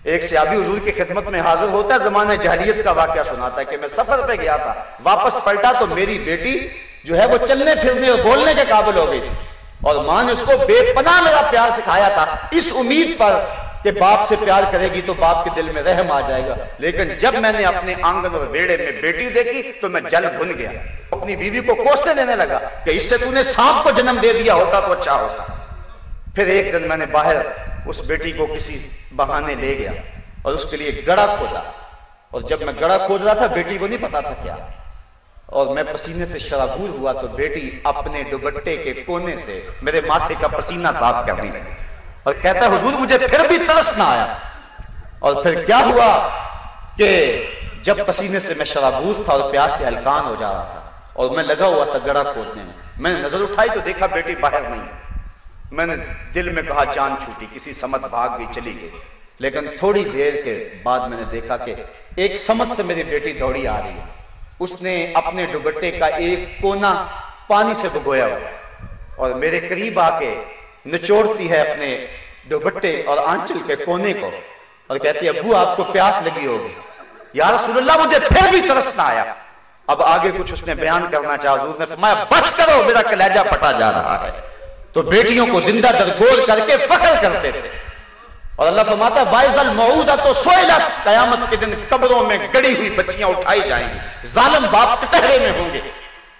ایک صحابی حضور کی خدمت میں حاضر ہوتا ہے, زمانہ جاہلیت کا واقعہ سناتا ہے کہ میں سفر پہ گیا تھا, واپس پلٹا تو میری بیٹی جو ہے وہ چلنے پھرنے اور بولنے کے قابل ہو گئی تھی, اور ماں نے اس کو بے پناہ میرا پیار سکھایا تھا اس امید پر کہ باپ سے پیار کرے گی تو باپ کے دل میں رحم آ جائے گا. لیکن جب میں نے اپنے آنگن اور ویڑے میں بیٹی دیکھی تو میں جل بھن گیا. اپنی بیوی کو کوسنے دینے لگا کہ اس سے تو نے سانپ کو جنم دے دیا ہوتا تو اچھا ہوتا. پھر ایک دن میں نے باہر اس بیٹی کو کسی بہانے لے گیا اور اس کے لیے گڑھا کھودا, اور جب میں گڑھا کھود رہا تھا بیٹی کو نہیں پتا تھا کیا, اور میں پسینے سے شرابور ہوا تو بیٹی اپنے دوپٹے کے کونے سے میرے ماتھے کا پسینہ صاف کرنے لگی اور کہتا ہے حضور مجھے پھر بھی ترس نہ آیا. اور پھر کیا ہوا کہ جب پسینے سے میں شرابور تھا اور پیاس سے ہلکان ہو جا رہا تھا اور میں لگا ہوا تھا گڑھا کھودنے میں نے نظر اٹھائی تو دیکھا بیٹی باہر نہیں. میں نے دل میں کہا جان چھوٹی, کسی سمت بھاگ گئی, چلی گئی. لیکن تھوڑی دیر کے بعد میں نے دیکھا کہ ایک سمت سے میری بیٹی دوڑی آ رہی ہے. اس نے اپنے دوپٹے کا ایک کونا پانی سے بھگویا ہوا اور میرے قریب آ کے نچوڑتی ہے اپنے دوپٹے اور آنچل کے کونے کو اور کہتی ہے ابو آپ کو پیاس لگی ہوگی. یا رسول اللہ مجھے پھر بھی ترس نہ آیا. اب آگے کچھ اس نے بیان کرنا چاہا, حضور نے فرمایا بس کرو میرا کلیجہ پھٹا جا رہا ہے. تو بیٹیوں کو زندہ درگور کر کے فخر کرتے تھے. اور اللہ فرماتا ہے وَإِذَا الْمَوْءُودَةُ سُئِلَتْ, قیامت کے دن قبروں میں گڑی ہوئی بچیاں اٹھائی جائیں گی, ظالم باپ کٹہرے میں ہوں گے.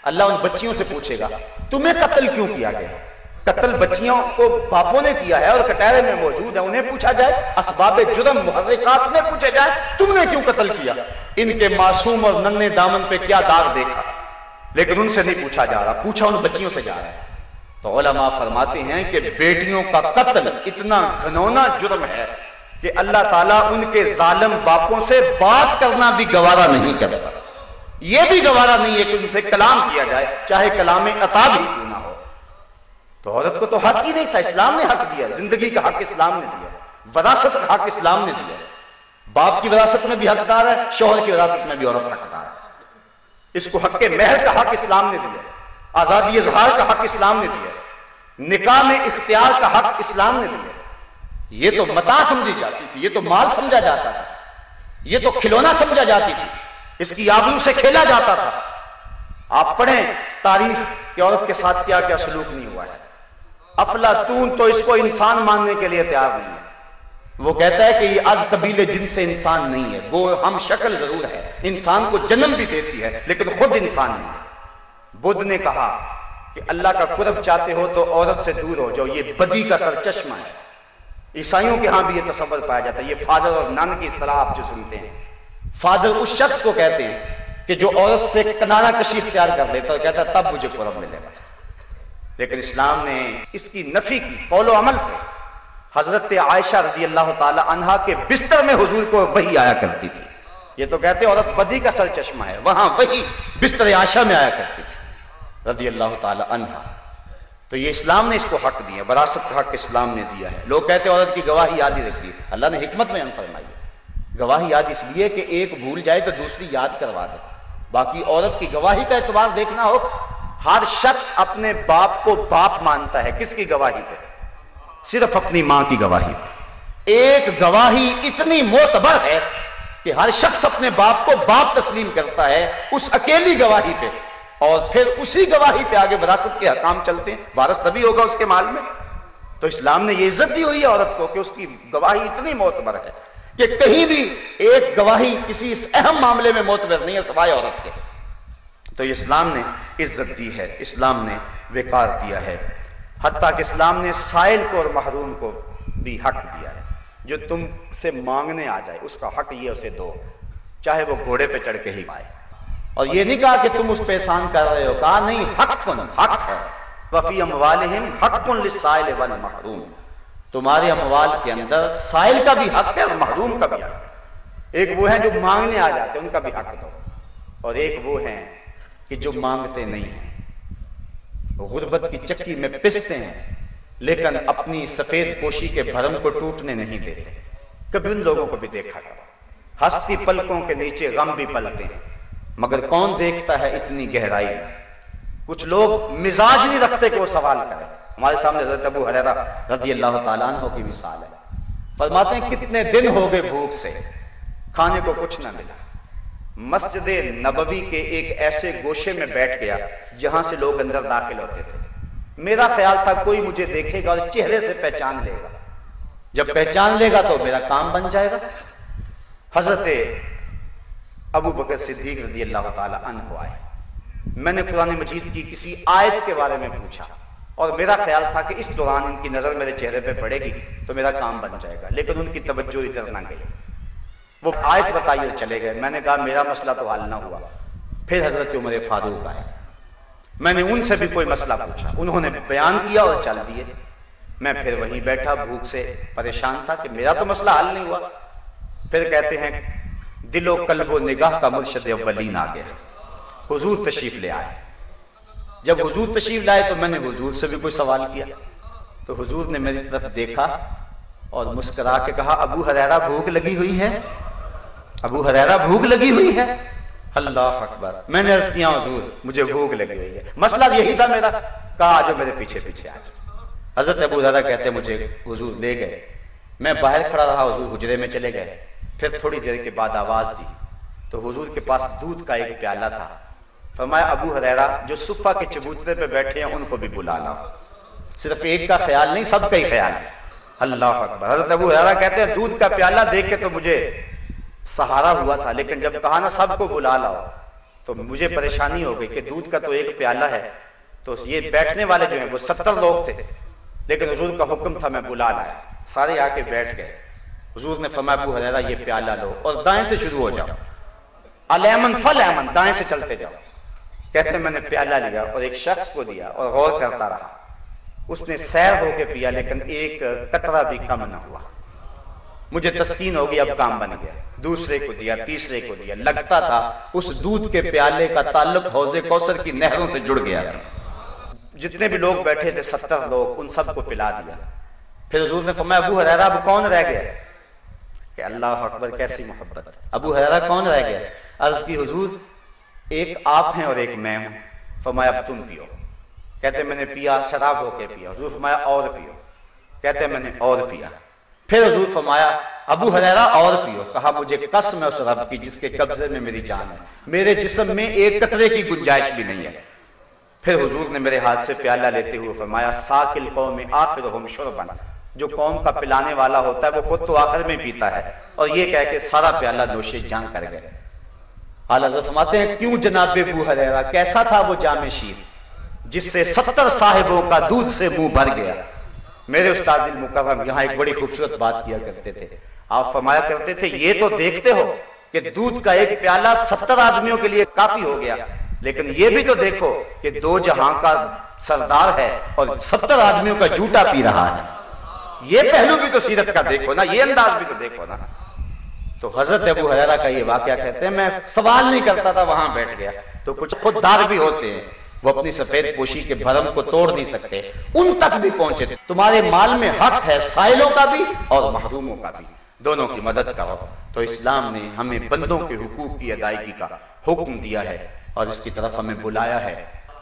اللہ ان بچیوں سے پوچھے گا تمہیں قتل کیوں کیا گیا؟ قتل بچیوں کو باپوں نے کیا ہے اور کٹہرے میں موجود ہے, انہیں پوچھا جائے. اسباب جرم محرکات نے پوچھے جائے تم نے کیوں قتل کیا؟ ان کے معصوم اور ننھے دامن پہ کیا داغ دیکھا؟ لیکن ان سے نہیں پوچھا جا رہا, پوچھا ان بچیوں سے جا رہا ہے. تو علماء فرماتے ہیں کہ بیٹیوں کا قتل اتنا گھنونا جرم ہے کہ اللہ تعالیٰ ان کے ظالم باپوں سے بات کرنا بھی گوارا نہیں کرتا. یہ بھی گوارا نہیں ہے کہ ان سے کلام کیا جائے, چاہے کلام عطا بھی کیوں نہ ہو. تو عورت کو تو حق ہی نہیں تھا, اسلام نے حق دیا. زندگی کا حق اسلام نے دیا, وراثت کا حق اسلام نے دیا. باپ کی وراثت میں بھی حقدار ہے, شوہر کی وراثت میں بھی عورت حقدار ہے. اس کو حق مہر کا حق اسلام نے دیا, آزادی اظہار کا حق اسلام نے دیا, نکاح میں اختیار کا حق اسلام نے دیا. یہ تو متاع سمجھی جاتی تھی, یہ تو مال سمجھا جاتا تھا, یہ تو کھلونا سمجھا جاتی تھی, اس کی آبرو سے کھیلا جاتا تھا. آپ پڑھیں تاریخ کہ عورت کے ساتھ کیا کیا سلوک نہیں ہوا ہے۔ افلاطون تو اس کو انسان ماننے کے لیے تیار نہیں ہے، وہ کہتا ہے کہ یہ از قبیل جن سے انسان نہیں ہے، وہ ہم شکل ضرور ہے، انسان کو جنم بھی دیتی ہے لیکن خود انسان نہیں ہے۔ بدھ نے کہا کہ اللہ کا قرب چاہتے ہو تو عورت سے دور ہو جاؤ، یہ بدی کا سرچشمہ ہے۔ عیسائیوں کے ہاں بھی یہ تصور پایا جاتا ہے، یہ فادر اور نان کی اصطلاح آپ جو سنتے ہیں، فادر اس شخص کو کہتے ہیں کہ جو عورت سے کنارہ کشی اختیار کر لیتا ہے، کہتا ہے تب مجھے قرب ملے گا۔ لیکن اسلام نے اس کی نفی کی قول و عمل سے۔ حضرت عائشہ رضی اللہ تعالی عنہا کے بستر میں حضور کو وحی آیا کرتی تھی، یہ تو کہتے ہیں عورت بدی کا سرچشمہ ہے، وہاں وحی بستر عائشہ میں آیا کرتی تھی رضی اللہ تعالی عنہا۔ تو یہ اسلام نے اس کو حق دیا، وراثت کا حق اسلام نے دیا ہے۔ لوگ کہتے ہیں عورت کی گواہی یاد ہی رکھی، اللہ نے حکمت بیان فرمائی ہے، گواہی یاد اس لیے کہ ایک بھول جائے تو دوسری یاد کروا دے۔ باقی عورت کی گواہی کا اعتبار دیکھنا ہو، ہر شخص اپنے باپ کو باپ مانتا ہے، کس کی گواہی پہ؟ صرف اپنی ماں کی گواہی پہ۔ ایک گواہی اتنی معتبر ہے کہ ہر شخص اپنے باپ کو باپ تسلیم کرتا ہے اس اکیلی گواہی پہ، اور پھر اسی گواہی پہ آگے وراثت کے حکام چلتے ہیں، وارث تبھی ہوگا اس کے مال میں۔ تو اسلام نے یہ عزت دی ہوئی ہے عورت کو کہ اس کی گواہی اتنی معتبر ہے کہ کہیں بھی ایک گواہی کسی اس اہم معاملے میں معتبر نہیں ہے سوائے عورت کے۔ تو اسلام نے عزت دی ہے، اسلام نے وقار دیا ہے، حتیٰ کہ اسلام نے سائل کو اور محروم کو بھی حق دیا ہے۔ جو تم سے مانگنے آ جائے اس کا حق یہ اسے دو، چاہے وہ گھوڑے پہ چڑھ کے ہی آئے۔ اور یہ نہیں کہا کہ تم اس پہ احسان کر رہے ہو، کہا نہیں، حق ہے۔ وفی اموالہم حق للسائل والمحروم، تمہارے اموال کے اندر سائل کا بھی حق ہے اور محروم کا بھی حق ہے۔ ایک وہ ہیں جو مانگنے آ جاتے ہیں، ان کا بھی حق دو، اور ایک وہ ہیں کہ جو مانگتے نہیں ہیں، غربت کی چکی میں پستے ہیں لیکن اپنی سفید پوشی کے بھرم کو ٹوٹنے نہیں دیتے۔ کبھی ان لوگوں کو بھی دیکھا کرو، ہستی پلکوں کے نیچے غم بھی پلتے ہیں، مگر کون دیکھتا ہے اتنی گہرائی میں۔ کچھ لوگ مزاج نہیں رکھتے کہ وہ سوال کریں۔ ہمارے سامنے حضرت ابو ہریرہ رضی اللہ تعالیٰ عنہ کی مثال ہے، فرماتے ہیں کتنے دن ہو گئے بھوک سے، کھانے کو کچھ نہ ملا، مسجد نبوی کے ایک ایسے گوشے میں بیٹھ گیا جہاں سے لوگ اندر داخل ہوتے تھے۔ میرا خیال تھا کوئی مجھے دیکھے گا اور چہرے سے پہچان لے گا، جب پہچان لے گا تو میرا کام بن جائے گا۔ حضرت ابو بکر صدیق رضی اللہ تعالی عنہ آئے، میں نے قرآن مجید کی کسی آیت کے بارے میں پوچھا اور میرا خیال تھا کہ اس دوران ان کی نظر میرے چہرے پہ پڑے گی تو میرا کام بن جائے گا، لیکن ان کی توجہ ادھر نہ گئی، وہ آیت بتائی اور چلے گئے۔ میں نے کہا میرا مسئلہ تو حل نہ ہوا۔ پھر حضرت عمر فاروق آئے، میں نے ان سے بھی کوئی مسئلہ پوچھا، انہوں نے بیان کیا اور چل دیے۔ میں پھر وہیں بیٹھا بھوک سے پریشان تھا کہ میرا تو مسئلہ حل نہیں ہوا۔ پھر کہتے ہیں دل و قلب و نگاہ کا مرشد اولین آ گیا، حضور تشریف لے آئے۔ جب حضور تشریف لائے تو میں نے حضور سے بھی کوئی سوال کیا تو حضور نے میری طرف دیکھا اور مسکرا کے کہا ابو ہریرہ بھوک لگی ہوئی ہے، ابو ہریرہ بھوک لگی ہوئی ہے۔ اللہ اکبر، میں نے عرض کیا حضور مجھے بھوک لگی ہوئی ہے، مسئلہ یہی تھا میرا۔ کہا آجو میرے پیچھے پیچھے آجو۔ حضرت ابو ہریرہ کہتے مجھے حضور لے گئے، میں باہر کھڑا رہا، حضور حجرے میں چلے گئے۔ پھر تھوڑی دیر کے بعد آواز دی تو حضور کے پاس دودھ کا ایک پیالہ تھا، فرمایا ابو ہریرہ جو صفہ کے چبوترے پہ بیٹھے ہیں ان کو بھی بلا لاؤ۔ صرف ایک کا خیال نہیں، سب کا ہی خیال ہے۔ اللہ اکبر۔ حضرت ابو ہریرہ کہتے ہیں دودھ کا پیالہ دیکھ کے تو مجھے سہارا ہوا تھا، لیکن جب کہا نا سب کو بلا لاؤ تو مجھے پریشانی ہو گئی کہ دودھ کا تو ایک پیالہ ہے، تو یہ بیٹھنے والے جو ہیں وہ 70 لوگ تھے، لیکن حضور کا حکم تھا میں بلا لایا، سارے آ کے بیٹھ گئے۔ حضور نے فرمایا ابو ہریرہ یہ پیالہ لو اور دائیں سے شروع ہو جاؤ، الیمن فلیمن، دائیں سے چلتے جاؤ۔ کہتے ہیں میں نے پیالہ لیا اور ایک شخص کو دیا اور غور کرتا رہا، اس نے سیر ہو کے پیا لیکن ایک قطرہ بھی کم نہ ہوا۔ مجھے تسکین ہو گئی، اب کام بن گیا۔ دوسرے کو دیا، تیسرے کو دیا، لگتا تھا اس دودھ کے پیالے کا تعلق حوض کوثر کی نہروں سے جڑ گیا۔ جتنے بھی لوگ بیٹھے تھے 70 لوگ، ان سب کو پلا دیا۔ پھر حضور نے فرمایا ابو ہریرہ اب کون رہ گیا؟ کہ اللہ اکبر، کیسی محبت۔ ابو ہریرہ کون رہ گیا؟ عرض کی حضور ایک آپ ہیں اور ایک میں ہوں۔ فرمایا اب تم پیو۔ کہتے میں نے پیا، شراب ہو کے پیا۔ حضور فرمایا اور پیو۔ کہتے میں نے اور پیا۔ پھر حضور فرمایا ابو ہریرہ اور پیو. کہا مجھے قسم ہے اس رب کی جس کے قبضے میں میری جان ہے، میرے جسم میں ایک قطرے کی گنجائش بھی نہیں ہے. پھر حضور نے میرے ہاتھ سے پیالہ لیتے ہوئے فرمایا ساقی القوم آخرہم شربا، جو قوم کا پلانے والا ہوتا ہے وہ خود تو آخر میں پیتا ہے، اور یہ کہہ کے سارا پیالہ نوش جان کر گئے. اعلیٰ حضرت فرماتے ہیں کیوں جناب ابو ہریرہ، کیسا تھا وہ جام شیر جس سے 70 صاحبوں کا دودھ سے منہ بھر گیا. میرے استاد المکرم یہاں ایک بڑی خوبصورت بات کیا کرتے تھے. آپ فرمایا کرتے تھے یہ تو دیکھتے ہو کہ دودھ کا ایک پیالہ 70 آدمیوں کے لیے کافی ہو گیا، لیکن یہ بھی تو دیکھو کہ 2 جہاں کا سردار ہے اور 70 آدمیوں کا جھوٹا پی رہا ہے. یہ پہلو بھی تو سیرت کا دیکھو نا، یہ انداز بھی تو دیکھو نا. تو حضرت ابو ہریرہ کا یہ واقعہ کہتے ہیں میں سوال نہیں کرتا تھا، وہاں بیٹھ گیا. تو کچھ خوددار بھی ہوتے ہیں، وہ اپنی سفید پوشی کے بھرم کو توڑ نہیں سکتے، ان تک بھی پہنچے تھے. تمہارے مال میں حق ہے سائلوں کا بھی اور محروموں کا بھی، دونوں کی مدد کرو. تو اسلام نے ہمیں بندوں کے حقوق کی ادائیگی کا حکم دیا ہے اور اس کی طرف ہمیں بلایا ہے.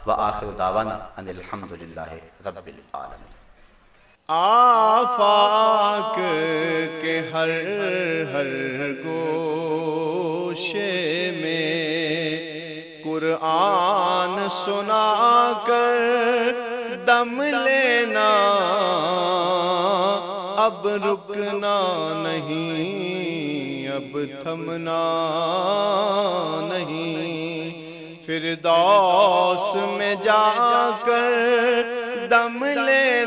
وآخر دعوانا ان الحمدللہ رب العالمین. آفاق کے ہر گوشے میں قرآن سنا کر دم لینا، اب رکنا نہیں، اب تھمنا نہیں. فردوس میں جا کر دم لینا،